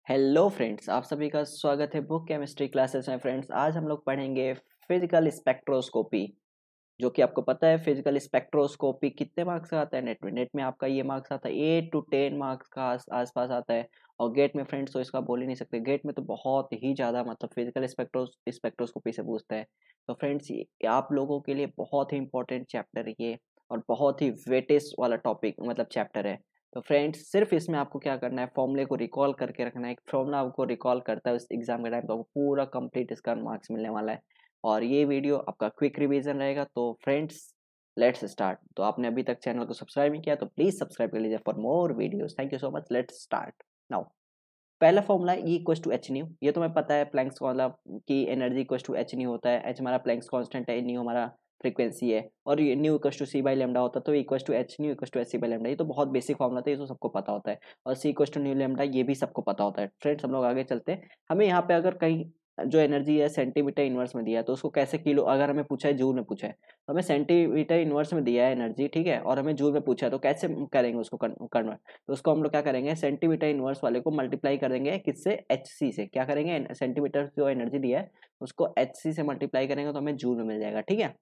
Hello friends, आप सभी का स्वागत है बुक केमिस्ट्री क्लासेस में। फ्रेंड्स, आज हम लोग पढ़ेंगे फिजिकल स्पेक्ट्रोस्कोपी। जो कि आपको पता है फिजिकल स्पेक्ट्रोस्कोपी कितने मार्क्स का आता है। नेट में आपका ये मार्क्स आता है 8 to 10 मार्क्स का आसपास आता है। और गेट में फ्रेंड्स तो इसका बोल ही नहीं सकते, गेट में तो बहुत ही ज़्यादा मतलब फिजिकल स्पेक्ट्रोस्कोपी से पूछता है। तो फ्रेंड्स, ये आप लोगों के लिए बहुत ही इंपॉर्टेंट चैप्टर है ये, और बहुत ही वेटेज वाला टॉपिक मतलब चैप्टर है। तो फ्रेंड्स, सिर्फ इसमें आपको क्या करना है, फॉर्मूले को रिकॉल करके रखना है। एक फॉर्मूला आपको रिकॉल करता है उस एग्जाम के टाइम, तो आपको पूरा कंप्लीट इसका मार्क्स मिलने वाला है। और ये वीडियो आपका क्विक रिवीजन रहेगा। तो फ्रेंड्स, लेट्स स्टार्ट। तो आपने अभी तक चैनल को सब्सक्राइब नहीं किया तो प्लीज सब्सक्राइब कर लीजिए for more videos. Thank you so much. Let's start now. पहला formula E equal to H nu. ये तो मैं पता है, प्लैंक्स मतलब कि energy equal to H nu होता है। एच हमारा प्लैंक्स कांस्टेंट है, न्यू हमारा फ्रीक्वेंसी है, और ये nu equal to C by lambda होता है। तो equal to H nu equal to H C by lambda, ये तो बहुत बेसिक फॉर्मूला था, ये तो सबको पता होता है। और सी इक्वल टू न्यू लेमडा, ये भी सबको पता होता है। फ्रेंड्स, हम लोग आगे चलते हैं। हमें यहाँ पे अगर कहीं जो एनर्जी है सेंटीमीटर इनवर्स में दिया है, तो उसको कैसे किलो, अगर हमें पूछा है जूल में पूछा है, तो हमें सेंटीमीटर इनवर्स में दिया है एनर्जी, ठीक है, और हमें जूल में पूछा है, तो कैसे करेंगे उसको कन्वर्ट। तो उसको हम लोग क्या करेंगे, सेंटीमीटर इनवर्स वाले को मल्टीप्लाई कर देंगे किससे, एच सी से। क्या करेंगे, सेंटीमीटर जो एनर्जी दिया है उसको एच सी से मल्टीप्लाई करेंगे तो हमें जूल में मिल जाएगा, ठीक है।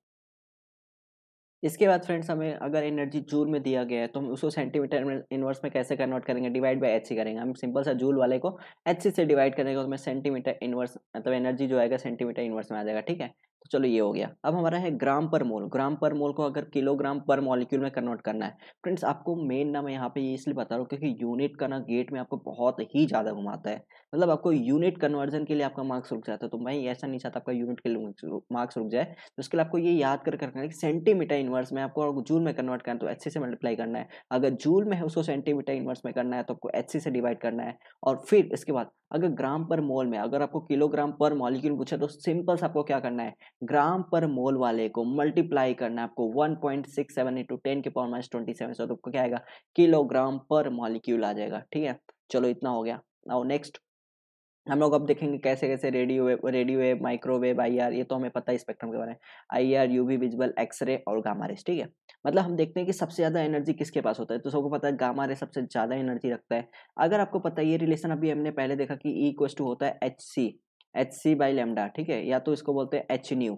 इसके बाद फ्रेंड्स, हमें अगर एनर्जी जूल में दिया गया है तो हम उसको सेंटीमीटर इनवर्स में कैसे कन्वर्ट करेंगे, डिवाइड बाय एच सी करेंगे। हम सिंपल सा जूल वाले को एच सी से डिवाइड करेंगे तो हमें सेंटीमीटर इनवर्स मतलब एनर्जी जो आएगा सेंटीमीटर इनवर्स में आ जाएगा, ठीक है। तो चलो ये हो गया। अब हमारा है ग्राम पर मोल। ग्राम पर मोल को अगर किलोग्राम पर मॉलिक्यूल में कन्वर्ट करना है। फ्रेंड्स, आपको मेन ना मैं यहाँ पे ये इसलिए बता रहा हूँ क्योंकि यूनिट का ना गेट में आपको बहुत ही ज़्यादा घुमाता है। मतलब आपको यूनिट कन्वर्जन के लिए आपका मार्क्स रुक जाता है। तो मैं ऐसा नहीं चाहता आपका यूनिट के लिए मार्क्स रुक जाए। तो उसके लिए आपको ये याद कर रखना है कि सेंटीमीटर इनवर्स में आपको जूल में कन्वर्ट करना है तो एच सी से मल्टीप्लाई करना है। अगर जूल में है उसको सेंटीमीटर इनवर्स में करना है तो आपको एच सी से डिवाइड करना है। और फिर इसके बाद अगर ग्राम पर मोल में, अगर आपको किलोग्राम पर मॉलिक्यूल पूछा तो सिंपल से आपको क्या करना है, ग्राम पर मोल वाले को मल्टीप्लाई करना है आपको 1.67 इंटू 10⁻27 से, तो आपको क्या आएगा, किलोग्राम पर मॉलिक्यूल आ जाएगा, ठीक है। चलो इतना हो गया। नाउ नेक्स्ट हम लोग अब देखेंगे कैसे कैसे रेडियो वेव माइक्रोवेव आईआर, ये तो हमें पता है स्पेक्ट्रम के बारे में। आईआर, यूवी विजिबल, एक्सरे और गामा रेस, ठीक है। मतलब हम देखते हैं कि सबसे ज्यादा एनर्जी किसके पास होता है, तो सबको पता है गामा रे सबसे ज्यादा एनर्जी रखता है। अगर आपको पता है ये रिलेशन अभी हमने पहले देखा कि ई इक्वल टू होता है एच सी बाई लेमडा, ठीक है, या तो इसको बोलते हैं एच न्यू।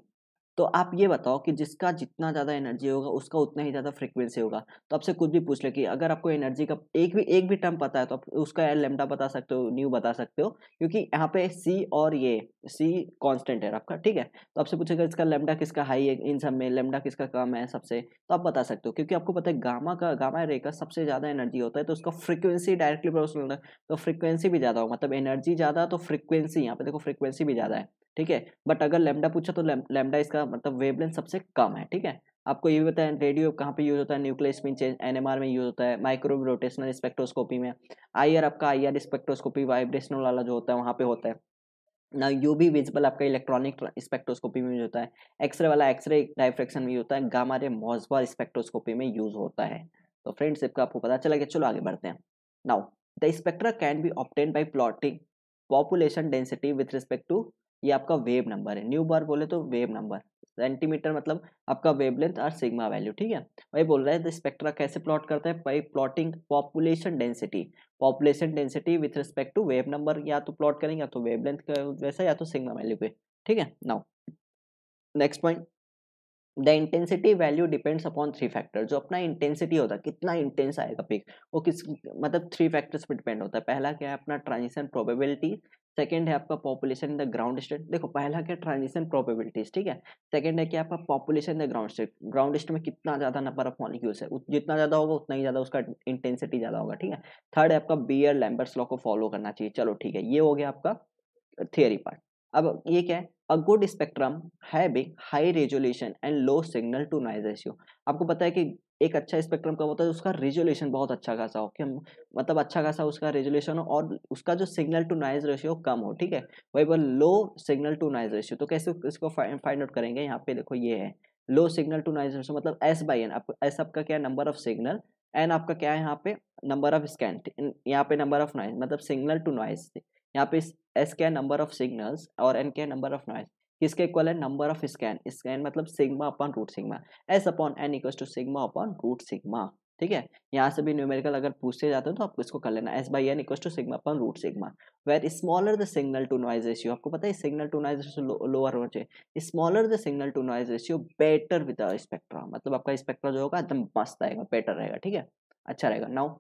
तो आप ये बताओ कि जिसका जितना ज़्यादा एनर्जी होगा उसका उतना ही ज़्यादा फ्रीक्वेंसी होगा। तो आपसे कुछ भी पूछ ले कि अगर आपको एनर्जी का एक भी टर्म पता है तो आप उसका लैम्डा बता सकते हो, न्यू बता सकते हो, क्योंकि यहाँ पे सी और ये सी कांस्टेंट है आपका, ठीक है। तो आपसे पूछेगा इसका लैम्डा किसका हाई है, इन सब में लैम्डा किसका कम है सबसे, तो आप बता सकते हो क्योंकि आपको पता है गामा रे का सबसे ज़्यादा एनर्जी होता है, तो उसका फ्रीक्वेंसी डायरेक्टली प्रोपोर्शनल है। तो फ्रीक्वेंसी भी ज़्यादा होगा, मतलब एनर्जी ज़्यादा तो फ्रीक्वेंसी, यहाँ पे देखो फ्रीक्वेंसी भी ज़्यादा है, ठीक है। बट अगर लैम्डा पूछा तो लैम्डा इसका मतलब वेवलेंथ सबसे कम है, ठीक है। आपको ये भी पता है रेडियो कहाँ पे यूज होता है, न्यूक्लियर स्पिन चेंज एनएमआर में यूज होता है, माइक्रोवेव रोटेशनल स्पेक्ट्रोस्कोपी में। आईआर आपका आईआर स्पेक्ट्रोस्कोपी वाइब्रेशनल वाला जो होता है वहाँ पे होता है ना। यूवी विजिबल आपका इलेक्ट्रॉनिक स्पेक्ट्रोस्कोपी में यूज होता है। एक्सरे वाला एक्सरे डायफ्रैक्शन में यूज होता है। गामा रे मोसबा स्पेक्ट्रोस्कोपी में यूज होता है। तो फ्रेंड्स, इसका आपको पता चला गया। चलो आगे बढ़ते हैं। Now the spectra can be obtain by plotting population density with respect to, ये आपका वेव नंबर है। न्यू बार बोले तो वेव नंबर, सेंटीमीटर मतलब आपका वेवलेंथ और सिग्मा वैल्यू, ठीक है। वही बोल रहा है द स्पेक्ट्रा कैसे प्लॉट करता है, by plotting population density. Population density with respect to wave number, या तो प्लॉट करेंगे या तो वेवलेंथ का वैसा या तो सिग्मा वैल्यू पे, ठीक है। Now next point, the intensity value depends upon three factor. जो अपना इंटेंसिटी होता है, कितना इंटेंस आएगा पिक, वो किस मतलब थ्री फैक्टर्स पे डिपेंड होता है। पहला क्या है अपना ट्रांजिशन प्रोबेबिलिटी, सेकंड है आपका population in the ground state. देखो पहला क्या ट्रांजिशन प्रोबेबिलिटीज, ठीक है। सेकंड है क्या आपका population in the ground state, ground state में कितना ज्यादा नंबर ऑफ मॉलिक्यूल्स है, जितना ज्यादा होगा उतना ही ज्यादा उसका इंटेंसिटी ज्यादा होगा, ठीक है। थर्ड है आपका बियर लैम्बर्ट्स लॉ को फॉलो करना चाहिए। चलो ठीक है, ये हो गया आपका थियरी पार्ट। अब ये क्या है, a good spectrum having high resolution and low signal to noise ratio. आपको पता है कि एक अच्छा स्पेक्ट्रम कब होता है, उसका रेजोल्यूशन बहुत अच्छा खासा हो, कि मतलब अच्छा खासा उसका रेजोल्यूशन हो और उसका जो सिग्नल टू नॉइज रेशियो कम हो, ठीक है। वही पर low signal to noise ratio, तो कैसे इसको फाइंड आउट करेंगे, यहाँ पे देखो ये है low signal to noise ratio, मतलब एस बाई एन। एस आपका क्या है, नंबर ऑफ सिग्नल, एन आपका क्या है यहाँ पे, नंबर ऑफ स्कैन, यहाँ पे नंबर ऑफ नॉइज मतलब सिग्नल टू नॉइज। यहाँ पे एस क्या है, नंबर ऑफ सिग्नल्स, और एन क्या है, नंबर ऑफ नॉइज। किसके इक्वल है, नंबर ऑफ स्कैन, स्कैन मतलब sigma upon root sigma. S upon N equal to sigma upon root sigma. ठीक है, यहाँ से भी न्यूमेरिकल अगर पूछते जाते हो तो आपको इसको कर लेना, S by N equal to sigma upon root sigma, where smaller the signal to noise ratio, आपको पता है signal to noise ratio lower होना चाहिए, smaller the signal to noise ratio better with the spectra, मतलब आपका spectra जो होगा एकदम मस्त आएगा, बेटर रहेगा, ठीक है, अच्छा रहेगा। Now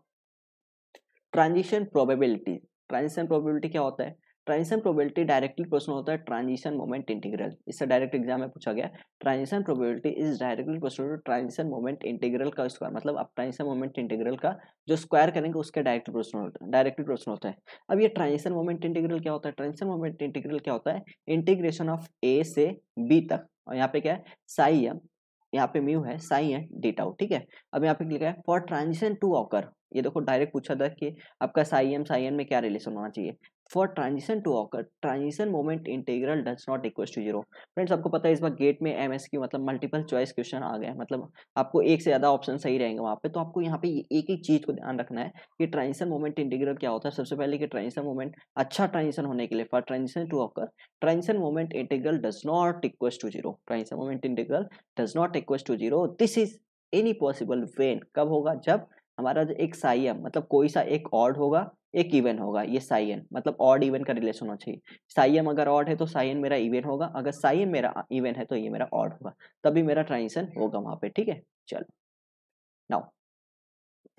transition probability, transition probability क्या होता है, ट्रांजिशन प्रोबेबिलिटी डायरेक्टली क्वेश्चन होता है ट्रांजिशन मोमेंट इंटीग्रल, इससे डायरेक्ट एग्जाम में पूछा गया, transition probability is directly question to transition moment integral का स्क्वायर, मतलब आप ट्रांजिशन मोमेंट इंटीग्रल का जो स्क्वायर करेंगे उसके डायरेक्ट प्रश्न होता है, डायरेक्टली प्रश्न होता है। अब ये ट्रांजिशन मोमेंट इंटीग्रल क्या होता है, ट्रांजिशन मोमेंट इंटीग्रल क्या होता है, इंटीग्रेशन ऑफ ए से बी तक, और यहाँ पे क्या है साई एम, यहाँ पे म्यू है, साई है डी टाउ, ठीक है। अब यहाँ पे लिखा है फॉर ट्रांजिशन टू ऑकर, ये देखो डायरेक्ट पूछा था कि आपका साई एम में क्या रिलेशन होना चाहिए, for transition to occur transition moment integral does not equal to zero. Friends आपको पता है इस बार गेट में एमएसक्यू मतलब मल्टीपल चॉइस क्वेश्चन आ गए, मतलब आपको एक से ज्यादा ऑप्शन सही रहेंगे वहाँ पे, तो आपको यहाँ पे एक ही चीज को ध्यान रखना है कि ट्रांजिशन मोमेंट इंटीग्रल क्या होता है। सबसे पहले कि ट्रांजिशन मोमेंट अच्छा ट्रांजिशन होने के लिए for transition to occur transition moment integral does not equal to zero, transition moment integral does not equal to zero, this is any possible when, कब होगा, जब हमारा जो एक साई एम मतलब कोई सा एक ऑड होगा एक इवन होगा, ये साई एन मतलब ऑड इवन का रिलेशन होना चाहिए, साई एम अगर ऑड है तो साई एन मेरा इवन होगा, अगर साई एम मेरा इवन है तो ये मेरा ऑड होगा, तभी मेरा ट्रांजिशन होगा वहां पे, ठीक है। चलो now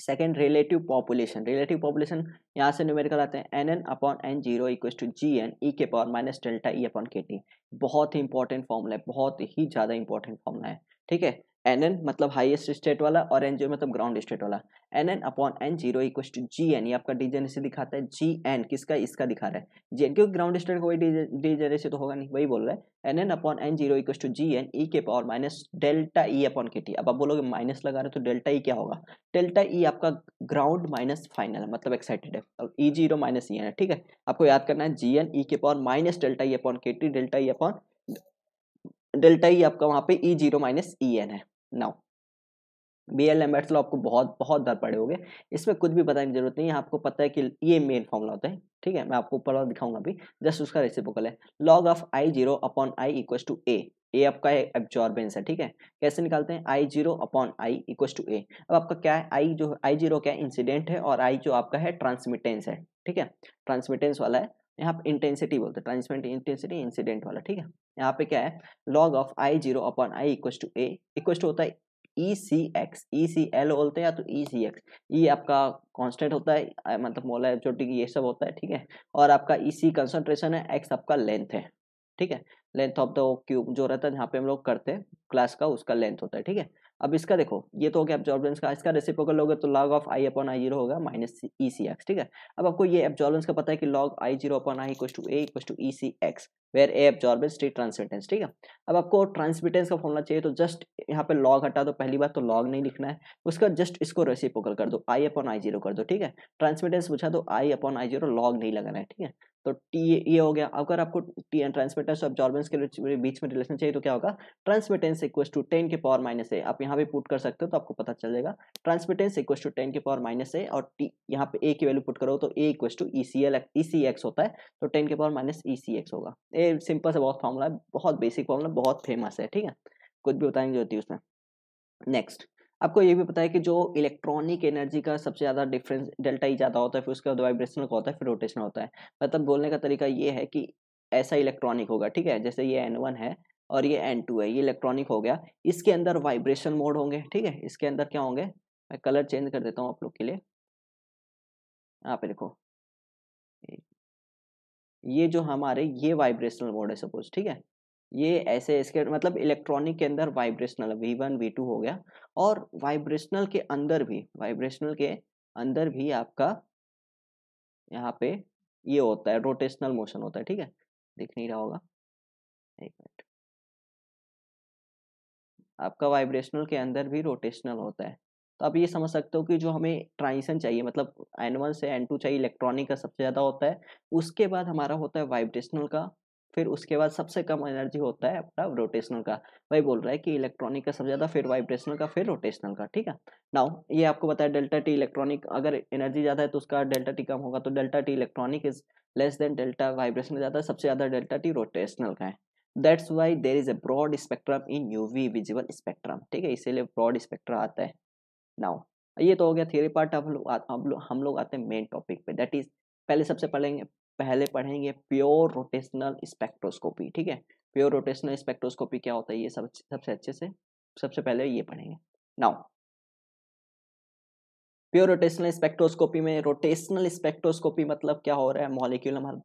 second relative population, relative population यहाँ से न्यूमेरिकल आते हैं N N upon N zero equal to G N E के power minus delta E upon K T, बहुत ही इंपॉर्टेंट फॉर्मूला है, बहुत ही ज्यादा इंपॉर्टेंट फॉर्मूला है, ठीक है। एन एन मतलब हाईएस्ट स्टेट वाला और एन जीरो मतलब ग्राउंड स्टेट वाला, N N upon N zero equal to G N, ये आपका डीजेनेसी दिखाता है, जी एन किसका, इसका दिखा रहा है जी एन, क्योंकि ग्राउंड स्टेट कोई डीजेनेसी तो होगा नहीं, वही बोल रहा है N N upon N zero equal to G N E के power minus delta E upon K T. अब आप बोलोगे माइनस लगा रहे तो डेल्टा ई क्या होगा, डेल्टा ई आपका ग्राउंड माइनस फाइनल है मतलब एक्साइटेड है, और E zero minus E N है, ठीक है। आपको याद करना है जी एन ई के power minus delta E upon K T, delta E आपका वहां पे E zero minus E N है। नाउ BL एम्बेड्स लॉ आपको बहुत बहुत बार पढ़े होगे, इसमें कुछ भी बताने की जरूरत नहीं है, आपको पता है कि ये मेन फॉर्मूला होता है, ठीक है। मैं आपको ऊपर और दिखाऊंगा अभी, जस्ट उसका रेसिप्रोकल है, log of I zero upon I equal to A आपका है एब्जॉर्बेंस है, ठीक है। कैसे निकालते हैं, I zero upon I equal to A, अब आपका क्या है आई जीरो क्या है इंसिडेंट है, और आई जो आपका है ट्रांसमिटेंस है, ठीक है, ट्रांसमिटेंस वाला है, यहाँ पे इंटेंसिटी बोलते हैं, ट्रांसमिट इंटेंसिटी इंसिडेंट वाला, ठीक है। यहाँ पे क्या है log of I zero upon I equal to A equal to होता है ई सी एक्स, ई सी एल बोलते हैं या तो ई सी एक्स, ई आपका कांस्टेंट होता है मतलब मोलर एब्सोल्यूट ये सब होता है, ठीक है। और आपका ई सी कंसंट्रेशन है, एक्स आपका लेंथ है, ठीक है, लेंथ ऑफ द क्यूब जो रहता है जहाँ पे हम लोग करते हैं क्लास का उसका लेंथ होता है, ठीक है। अब इसका देखो ये तो हो गया एब्जॉर्बेंस का, इसका रेसिप्रोकल लोगे तो log of I upon I zero होगा माइनस ई सी एक्स, ठीक है। अब आपको ये एब्जॉर्बेंस का पता है कि log I zero upon I equal to A equal to E C X, where A absorbance T transmittance, ठीक है। अब आपको ट्रांसमिटेंस का फॉर्मूला चाहिए तो जस्ट यहाँ पे log हटा दो, पहली बात तो log नहीं लिखना है, उसका जस्ट इसको रेसिप्रोकल कर दो, आई अपॉन आई जीरो कर दो, ठीक है। ट्रांसमिटेंस पूछा तो आई अपॉन आई जीरो, log नहीं लगाना है, ठीक है। तो टी ये हो गया। अगर आपको टी ट्रांसमिटेंस और एब्जॉर्बेंस के बीच में रिलेशन चाहिए तो क्या होगा, ट्रांसमिटेंस इक्वल्स टू 10 के पावर माइनस ए, आप यहाँ भी पुट कर सकते हो तो आपको पता चल जाएगा, ट्रांसमिटेंस इक्वल्स टू 10 के पावर माइनस ए, और टी यहाँ पे ए की वैल्यू पुट करो तो A equals to E C X होता है, तो 10 के power minus E C X होगा। ये सिंपल से बहुत फॉर्मूला है, बहुत बेसिक फॉर्मूला, बहुत फेमस है, ठीक है, कुछ भी बताने की जरूरत है उसमें। नेक्स्ट आपको ये भी पता है कि जो इलेक्ट्रॉनिक एनर्जी का सबसे ज्यादा डिफरेंस डेल्टा ई ज्यादा होता है, फिर उसके बाद वाइब्रेशनल का होता है, फिर रोटेशनल होता है। मतलब बोलने का तरीका ये है कि ऐसा इलेक्ट्रॉनिक होगा, ठीक है, जैसे ये N1 है और ये N2 है, ये इलेक्ट्रॉनिक हो गया, इसके अंदर वाइब्रेशन मोड होंगे, ठीक है, इसके अंदर क्या होंगे, मैं कलर चेंज कर देता हूँ आप लोग के लिए, यहाँ पे देखो ये जो हमारे ये वाइब्रेशनल मोड है सपोज, ठीक है, ये ऐसे इसके मतलब इलेक्ट्रॉनिक के अंदर वाइब्रेशनल V1 V2 हो गया, और वाइब्रेशनल के अंदर भी आपका यहाँ पे ये होता है रोटेशनल मोशन होता है, ठीक है, दिख नहीं रहा होगा, एक मिनट, आपका वाइब्रेशनल के अंदर भी रोटेशनल होता है। तो आप ये समझ सकते हो कि जो हमें ट्रांजिशन चाहिए मतलब N1 से N2 चाहिए, इलेक्ट्रॉनिक का सबसे ज़्यादा होता है, उसके बाद हमारा होता है वाइब्रेशनल का, फिर उसके बाद सबसे कम एनर्जी होता है अपना रोटेशनल का। वही बोल रहा है कि इलेक्ट्रॉनिक का सबसे ज़्यादा, फिर वाइब्रेशनल का, फिर रोटेशनल का, ठीक है। नाउ ये आपको बताया डेल्टा टी इलेक्ट्रॉनिक, अगर एनर्जी ज़्यादा है तो उसका डेल्टा टी कम होगा, तो delta T electronic is less than delta vibrational ज़्यादा है, सबसे ज़्यादा डेल्टा टी रोटेशनल का है। That's why there is a broad spectrum in UV visible spectrum, ठीक है, इसीलिए ब्रॉड स्पेक्ट्रम आता है। नाउ ये तो हो गया थियरी पार्ट। अब हम लोग आते हैं मेन टॉपिक पे, दैट इज पहले पढ़ेंगे प्योर रोटेशनल स्पेक्ट्रोस्कोपी। ठीक है, प्योर रोटेशनल स्पेक्ट्रोस्कोपी क्या होता है ये सबसे अच्छे से सबसे पहले ये पढ़ेंगे। नाउ प्योर रोटेशनल स्पेक्ट्रोस्कोपी में, रोटेशनल स्पेक्ट्रोस्कोपी मतलब क्या हो रहा है, मॉलिक्यूल हमारा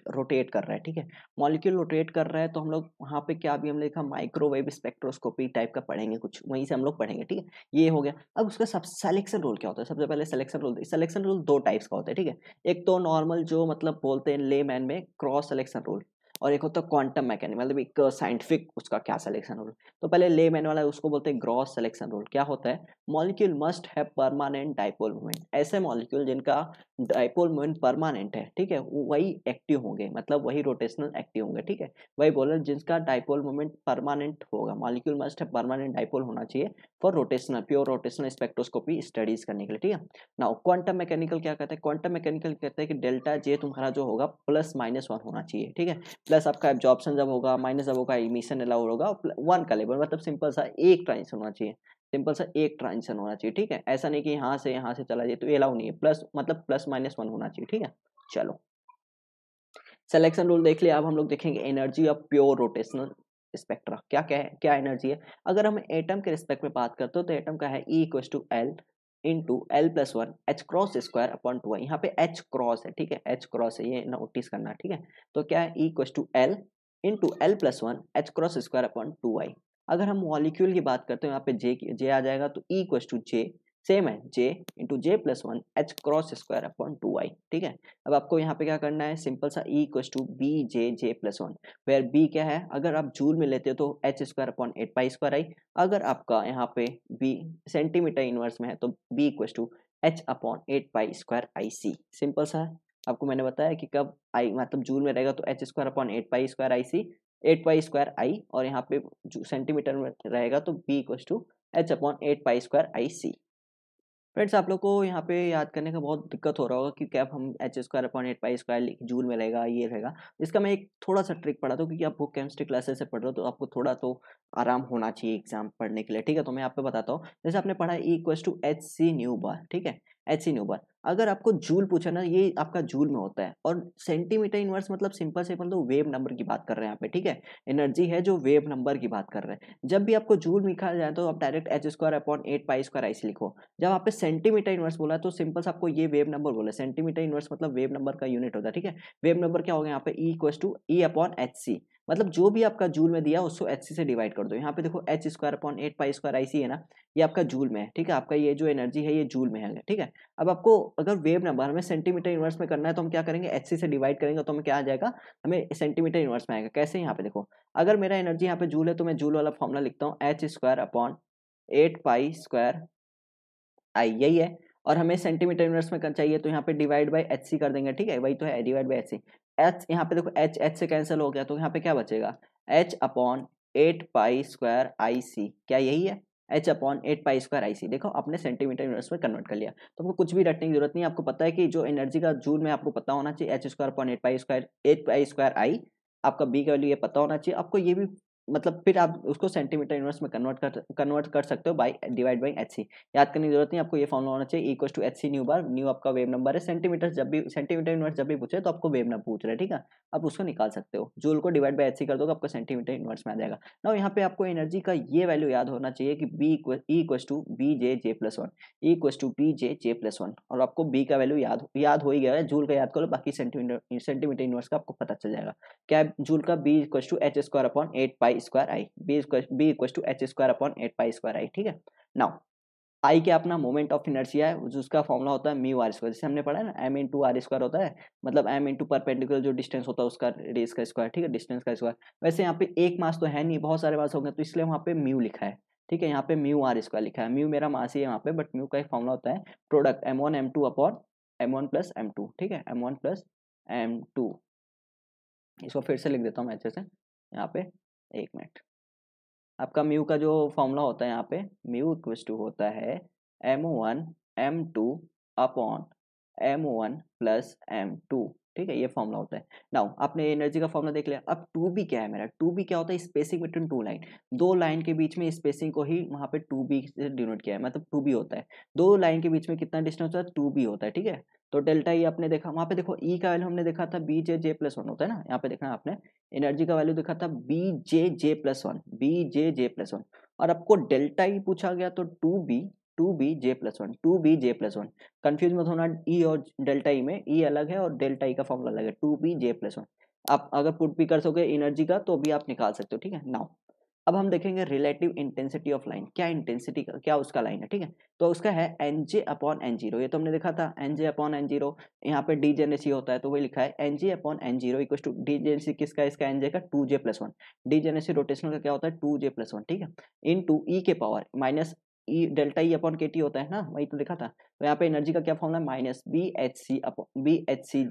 रोटेट कर रहा है। ठीक है, मॉलिक्यूल रोटेट कर रहा है तो हम लोग वहाँ पे क्या, अभी हमने देखा माइक्रोवेव स्पेक्ट्रोस्कोपी टाइप का पढ़ेंगे, कुछ वहीं से हम लोग पढ़ेंगे। ठीक है, ये हो गया। अब उसका सब सिलेक्शन रूल क्या होता है, सबसे पहले सिलेक्शन रूल दो टाइप्स का होता है। ठीक है, एक तो नॉर्मल जो मतलब बोलते हैं लेमैन में क्रॉस सिलेक्शन रूल, और एक होता है क्वांटम मैकेनिक, मतलब एक साइंटिफिक उसका क्या सिलेक्शन रूल। तो पहले लेमैन वाला उसको बोलते हैं ग्रॉस सिलेक्शन रूल। क्या होता है, molecule must have permanent dipole moment. ऐसे मॉलिक्यूल जिनका डाइपोल मोमेंट परमानेंट है, ठीक है, वही एक्टिव होंगे, मतलब वही रोटेशनल एक्टिव होंगे। ठीक है, वही बोल रहे हैं जिसका डाइपोल मोमेंट परमानेंट होगा। मॉलिक्यूल मस्ट है परमानेंट डाइपोल होना चाहिए for rotational, pure rotational spectroscopy studies करने के लिए। ठीक है, नाउ क्वांटम मैकेनिकल क्या कहते हैं, क्वांटम मैकेनिकल कहते हैं कि डेल्टा जे तुम्हारा जो होगा +-1 होना चाहिए। ठीक है, प्लस आपका एब्जॉर्प्शन जब होगा, माइनस जब होगा इमिशन अलाउड होगा, 1 का लेवल, मतलब सिंपल सा एक ट्रांजिशन होना चाहिए। सिंपल सा एक ट्रांजिशन होना चाहिए। ठीक है, ऐसा नहीं कि यहाँ से चला जाए, तो ये अलाउ नहीं है। प्लस मतलब +-1 होना चाहिए। ठीक है, चलो सिलेक्शन रूल देख लिया। अब हम लोग देखेंगे energy of pure rotational spectra. क्या क्या है, क्या एनर्जी है। अगर हम एटम के रिस्पेक्ट में बात करते हो तो एटम का है E=L into L+1 H cross square upon 2 आई। यहाँ पे H क्रॉस है। ठीक है, H क्रॉस है, ये नोटिस करना। ठीक है, तो क्या है E=L into L+1 H cross square upon 2 आई। अगर हम मॉलिक्यूल की बात करते हो, यहाँ पे J आ जाएगा, तो E=J सेम है, J into J+1 H cross square upon 2 आई। ठीक है, अब आपको यहाँ पे क्या करना है, सिंपल सा E=BJ+1, वेयर B क्या है, अगर आप जूल में लेते हो तो h²/8π²i। अगर आपका यहाँ पे B सेंटीमीटर इनवर्स में है तो B=h/8π²IC। सिंपल सा है, आपको मैंने बताया कि कब आई मतलब जूल में रहेगा तो h²/8π²IC 8π²i, और यहाँ पे सेंटीमीटर में रहेगा तो B=h/8π²IC। फ्रेंड्स, आप लोग को यहाँ पे याद करने का बहुत दिक्कत हो रहा होगा कि क्या हम h²/8π² जूल में रहेगा, ये रहेगा। इसका मैं एक थोड़ा सा ट्रिक पढ़ाता हूँ, क्योंकि आप बुक केमिस्ट्री क्लासेस से पढ़ रहे हो तो आपको थोड़ा तो आराम होना चाहिए एग्जाम पढ़ने के लिए। ठीक है, तो मैं आप पे बताता हूँ। जैसे आपने पढ़ा E=hc², ठीक है, hc²। अगर आपको जूल पूछा ना, ये आपका जूल में होता है, और सेंटीमीटर इनवर्स मतलब सिंपल से मतलब वेव नंबर की बात कर रहे हैं यहाँ पे। ठीक है, एनर्जी है जो वेव नंबर की बात कर रहे हैं। जब भी आपको जूल लिखा जाए तो आप डायरेक्ट h²/8π²IC लिखो। जब आप पे सेंटीमीटर इनवर्स बोला है तो सिंपल आपको ये वेव नंबर बोला है। सेंटीमीटर इनवर्स मतलब वेव नंबर का यूनिट होता है। ठीक है, वेव नंबर क्या हो गया यहाँ पे, E=E/hc, मतलब जो भी आपका जूल में दिया उसको hc से डिवाइड कर दो। यहाँ पे देखो h²/8π²IC है ना, ये आपका जूल में है। ठीक है, आपका ये जो एनर्जी है ये जूल में है। ठीक है, अब आपको अगर वेव नंबर हमें सेंटीमीटर इनवर्स में करना है तो हम क्या करेंगे, hc से डिवाइड करेंगे तो हमें क्या आ जाएगा, हमें सेंटीमीटर इनवर्स में आएगा। कैसे, यहाँ पे देखो, अगर मेरा एनर्जी यहाँ पे जूल है तो मैं जूल वाला फॉर्मूला लिखता हूँ, h²/8π²I, यही है। और हमें सेंटीमीटर इनवर्स में चाहिए तो यहाँ पे डिवाइड बाय एच सी कर देंगे। ठीक है, वही तो है, divide by H C. H यहाँ पे देखो, एच एच से कैंसिल हो गया तो यहाँ पे क्या बचेगा, h/8π²IC, क्या यही है, h/8π²IC। देखो आपने सेंटीमीटर इनवर्स में कन्वर्ट कर लिया, तो आपको कुछ भी रटने की जरूरत नहीं है। आपको पता है कि जो एनर्जी का जूल में आपको पता होना चाहिए h²/8π², आपका बी का वैल्यू ये पता होना चाहिए आपको। ये भी मतलब फिर आप उसको सेंटीमीटर इनवर्स में कन्वर्ट कर सकते हो by divide by H C. याद करने की जरूरत नहीं, आपको ये फॉर्मूला होना चाहिए E=hc², न्यू आपका वेव नंबर है। सेंटीमीटर इनवर्स जब भी पूछे तो आपको वेव नंबर पूछ रहे हैं। ठीक है, आप उसको निकाल सकते हो, जूल को डिवाइड बाय एच सी कर दोगे आपको सेंटीमीटर इनवर्स में आ जाएगा। ना यहाँ पे आपको एनर्जी का ये वैल्यू याद होना चाहिए कि E=BJJ+1, E=BJJ+1, और आपको बी का वैल्यू याद हो ही गया है। जूल का याद करो, बाकी सेंटीमीटर इनवर्स का आपको पता चल जाएगा। क्या है जूल का, B=h²/8π²I, B=h²/8π²I। ठीक है, नाउ आई क्या अपना मोमेंट ऑफ इनर्शिया है, उसका फॉर्मूला होता है म्यू आर स्क्वायर। जैसे हमने पढ़ा है ना, m × r² होता है, मतलब m इंटू परपेंडिकुलर जो डिस्टेंस होता है उसका रेडियस का स्क्वायर। ठीक है, डिस्टेंस का स्क्वायर। वैसे यहाँ पे एक मास तो है नहीं, बहुत सारे मास होंगे, तो इसलिए वहाँ पे म्यू लिखा है। ठीक है, यहाँ पे μr² लिखा है। म्यू मेरा मास ही है यहाँ पे, बट म्यू का एक फॉर्मूला होता है product m1 m2 upon m1 + m2। ठीक है, m1 + m2। इसको फिर से लिख देता हूँ मैं अच्छे से यहाँ पे, एक मिनट। आपका म्यू का जो फॉर्मूला होता है यहाँ पे, म्यू इक्वल्स टू होता है m1 m2 upon m1 + m2। ठीक है, ये फॉर्मूला होता है। नाउ आपने एनर्जी का फॉर्मूला देख लिया। अब टू बी क्या है मेरा, टू बी क्या होता है, स्पेसिंग बिटवीन टू लाइन, दो लाइन के बीच में स्पेसिंग को ही वहाँ पे टू बी से डिनोट किया है, मतलब टू बी होता है, दो लाइन के बीच में कितना डिस्टेंस होता है, टू बी होता है, ठीक है। तो डेल्टा ई आपने देखा, वहाँ पे देखो ई का वैल्यू हमने देखा था B J J plus one होता है ना, यहाँ पे देखना आपने एनर्जी का वैल्यू देखा था B J plus one, B J plus one, और आपको डेल्टा ई पूछा गया तो two B J plus one, two B J plus one. Confuse मत होना ई और डेल्टा ई में, ई अलग है और डेल्टा ई का फॉर्मूला अलग है, two B J plus one. आप अगर पुट भी कर सकोगे एनर्जी का तो भी आप निकाल सकते हो, ठीक है। नाउ अब हम देखेंगे रिलेटिव इंटेंसिटी ऑफ लाइन, क्या इंटेंसिटी का क्या उसका लाइन है, ठीक है। तो उसका है N J upon N zero, ये तो हमने देखा था N J upon N zero, यहाँ पे डी जेनेसी होता है तो वही लिखा है N J upon N zero equal to degeneracy किसका, इसका एन जे का two J plus one, degeneracy rotational का क्या होता है टू जे प्लस वन, ठीक है, इन टू ई के पावर माइनस ई delta E upon K T होता है ना, वही तो लिखा था। तो यहाँ पे एनर्जी का क्या फॉर्मूला है, minus B H C upon B H C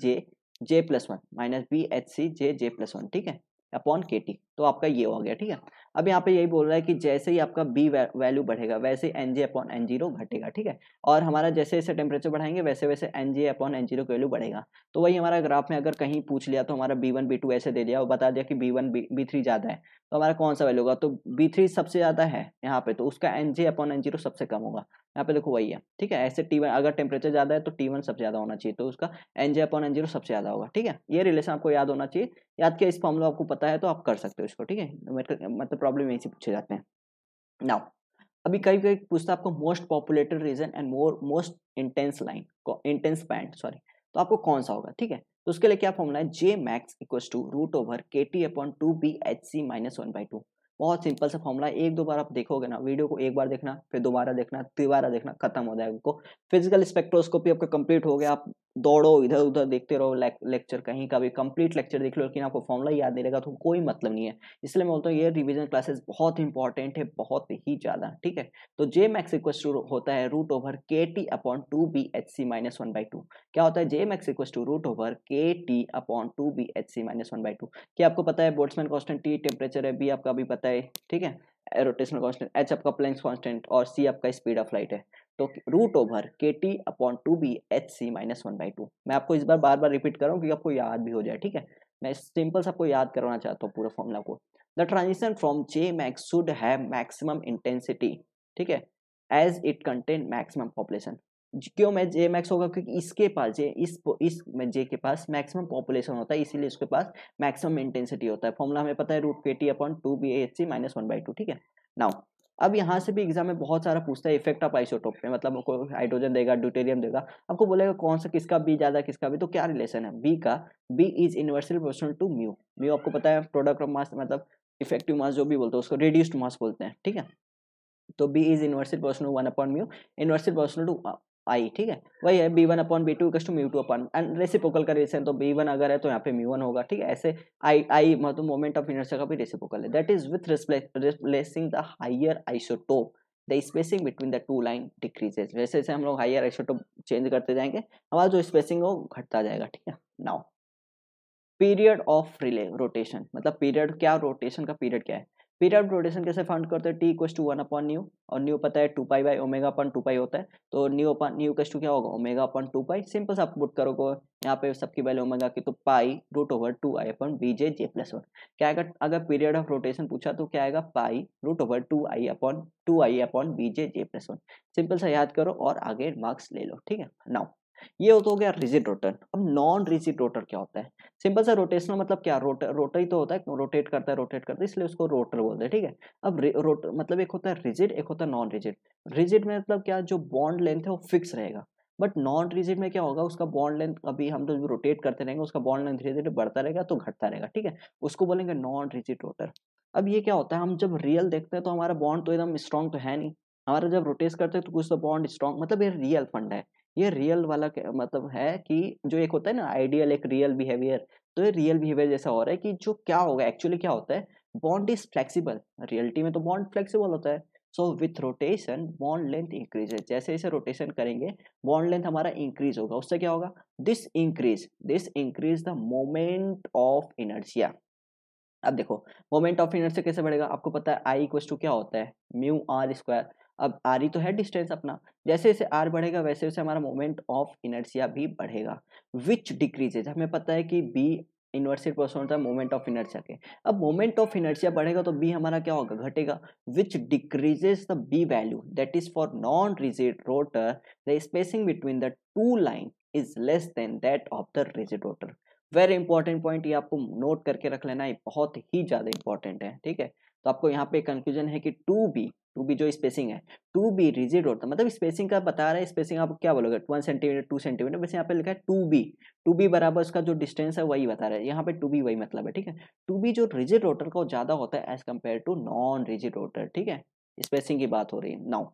J plus one, minus B H C J plus one, ठीक है, अपॉन के टी। तो आपका ये हो गया, ठीक है। अब यहाँ पे यही बोल रहा है कि जैसे ही आपका बी वैल्यू बढ़ेगा वैसे N J upon N zero घटेगा, ठीक है, और हमारा जैसे जैसे टेम्परेचर बढ़ाएंगे वैसे वैसे N J upon N zero की वैल्यू बढ़ेगा। तो वही हमारा ग्राफ में अगर कहीं पूछ लिया तो हमारा बी वन बी टू ऐसे दे दिया और बता दिया कि बी वन बी थ्री ज़्यादा है, तो हमारा कौन सा वैल्यू होगा, तो बी थ्री सबसे ज़्यादा है यहाँ पे, तो उसका N J upon N zero सबसे कम होगा। यहाँ पे देखो वही है, ठीक है, ऐसे टी वन अगर टेम्परेचर ज़्यादा है तो टी वन सबसे ज़्यादा होना चाहिए, तो उसका N J upon N zero सबसे ज़्यादा होगा, ठीक है। ये रिलेशन आपको याद होना चाहिए, याद किया, इस फॉर्मूला आपको पता है तो आप कर सकते हो इसको, ठीक है, मतलब प्रॉब्लम यहीं से पूछे जाते हैं। नाउ अभी कई कई पूछता है आपको most populated region and most intense line, intense band sorry, तो आपको कौन सा होगा, ठीक है। तो उसके लिए क्या फॉर्मूला है, J max equal to root over K T upon two B H C minus one by two. बहुत सिंपल सा फॉर्मूला है, एक दो बार आप देखोगे ना, वीडियो को एक बार देखना फिर दोबारा देखना तिबारा देखना, खत्म हो जाएगा आपको। फिजिकल स्पेक्ट्रोस्कोपी आपका कंप्लीट हो गया, आप दौड़ो इधर उधर देखते रहो, लेक्चर कहीं का भी कंप्लीट लेक्चर देख लो, लेकिन आपको फॉर्मूला याद नहीं रहेगा तो कोई मतलब नहीं है। इसलिए मैं बोलता हूँ ये रिवीजन क्लासेस बहुत इंपॉर्टेंट है, बहुत ही ज्यादा, ठीक है। तो जे मैक्स इक्वल टू होता है root over K T upon two B H C minus one by two. क्या होता है, J max equal to root over K T upon two B H C minus one by two. क्या आपको पता है, Boltzmann constant T temperature है, B आपका भी पता है, ठीक है, रोटेशनल कांस्टेंट एच आपका प्लैंक्स कांस्टेंट और सी आपका स्पीड ऑफ लाइट है। तो root over K T upon two B H C minus one by two. मैं आपको इस बार बार रिपीट कर रहा हूँ क्योंकि आपको याद भी हो जाए, ठीक है। मैं सिंपल से आपको याद करवाना चाहता हूँ पूरे फॉर्मूला को। The transition from J max should have maximum intensity, ठीक है, as it contain maximum population. क्यों मैं जे मैक्स होगा, क्योंकि इसके पास जे इस जे के पास मैक्सिमम पॉपुलेशन होता है, इसीलिए उसके पास मैक्सिमम इंटेंसिटी होता है। फॉर्मूला हमें पता है root K T upon two B H C minus one by two, ठीक है। नाउ अब यहाँ से भी एग्जाम में बहुत सारा पूछता है इफेक्ट ऑफ आइसोटोप पे, मतलब आपको हाइड्रोजन देगा ड्यूटेरियम देगा, आपको बोलेगा कौन सा किसका बी ज्यादा किसका बी, तो क्या रिलेशन है बी का, B is inversely proportional to mu. Mu आपको पता है प्रोडक्ट ऑफ मास, मतलब इफेक्टिव मास जो भी बोलते हैं उसको रिड्यूस्ड मास बोलते हैं, ठीक है। तो B is inversely proportional one upon mu, inversely proportional to I, ठीक है, वही है B one upon B two equal to mu two upon and reciprocal का रिलेशन, तो बी वन अगर है तो यहाँ पे म्यू वन होगा, ठीक है। ऐसे आई मतलब मोमेंट ऑफ इनर्शिया का भी रेसिप्रोकल है, that is with replacing the higher isotope the spacing between the two line decreases. जैसे जैसे हम लोग हायर आइसोटोप चेंज करते जाएंगे हमारा जो स्पेसिंग हो घटता जाएगा, ठीक है। Now period of Rayleigh rotation, मतलब पीरियड क्या, रोटेशन का पीरियड क्या है, पीरियड रोटेशन कैसे फाइंड करते हैं, T equal to one upon nu, और न्यू पता है two pi by omega upon two pi होता है, तो nu upon nu equal to क्या होगा omega upon two pi, simple सा आप पुट करोगे यहाँ पे सबकी वैल्यू ओमेगा की, तो pi root over two I upon B J J plus one. क्या आएगा, अगर पीरियड ऑफ रोटेशन पूछा तो क्या आएगा, pi root over two I upon B J J plus one. Simple सा याद करो और आगे मार्क्स ले लो, ठीक है। नाउ ये तो हो गया रिजिड रोटर। अब नॉन रिजिड रोटर क्या होता है, सिंपल सा रोटेशनल मतलब क्या, रोटर ही तो होता है, रोटेट करता है इसलिए उसको रोटर बोलते हैं, ठीक है। अब रोटर मतलब एक होता है रिजिड एक होता है नॉन रिजिड। रिजिड में मतलब क्या, जो बॉन्ड लेंथ है वो फिक्स रहेगा, बट नॉन रिजिड में क्या होगा, उसका बॉन्ड लेंथ अभी हम तो रोटेट करते रहेंगे उसका बॉन्ड लेंथ धीरे धीरे बढ़ता रहेगा तो घटता रहेगा, ठीक है, उसको बोलेंगे नॉन रिजिड रोटर। अब ये क्या होता है, हम जब रियल देखते हैं तो हमारा बॉन्ड तो एकदम स्ट्रॉन्ग तो है नहीं, हमारा जब रोटेट करते हैं तो कुछ तो बॉन्ड स्ट्रॉन्ग, मतलब ये रियल फंड है। ये रियल वाला मतलब है कि जो एक होता है ना आइडियल एक रियल बिहेवियर, तो ये रियल बिहेवियर जैसा हो रहा है कि जो क्या होगा एक्चुअली क्या होता है, बॉन्ड इज फ्लेक्सिबल, रियलिटी में तो बॉन्ड फ्लेक्सिबल होता है। So with rotation bond length increases, जैसे जैसे रोटेशन करेंगे बॉन्ड लेंथ हमारा इंक्रीज होगा, उससे क्या होगा, this increase the moment of inertia. अब देखो मोमेंट ऑफ इनर्शिया कैसे बढ़ेगा, आपको पता है आई इक्वल टू क्या होता है म्यू आर स्क्वायर। अब आर ही तो है डिस्टेंस अपना, जैसे जैसे आर बढ़ेगा वैसे वैसे हमारा मोमेंट ऑफ इनर्शिया भी बढ़ेगा, विच डिक्रीजेज, हमें पता है कि बी इनवर्सली प्रोपोर्शनल होता है मोमेंट ऑफ इनर्शिया के। अब मोमेंट ऑफ इनर्शिया बढ़ेगा तो बी हमारा क्या होगा, घटेगा, which decreases the B value, that is for non rigid rotor the spacing between the two line is less than that of the rigid rotor. Very important point, ये आपको note करके रख लेना, ये बहुत ही ज्यादा इंपॉर्टेंट है, ठीक है। तो आपको यहाँ पे कंफ्यूजन है कि टू बी जो स्पेसिंग है, टू बी रिजिड होता है, मतलब स्पेसिंग का बता रहा है, स्पेसिंग आप क्या बोलोगे 1 सेंटीमीटर 2 सेंटीमीटर, वैसे यहाँ पे लिखा है टू बी बराबर उसका जो डिस्टेंस है वही बता रहा है, यहाँ पे टू बी वही मतलब है, ठीक है। टू बी जो रिजिड रोटर का ज्यादा होता है as compare to non rigid rotor, ठीक है, स्पेसिंग की बात हो रही है। Now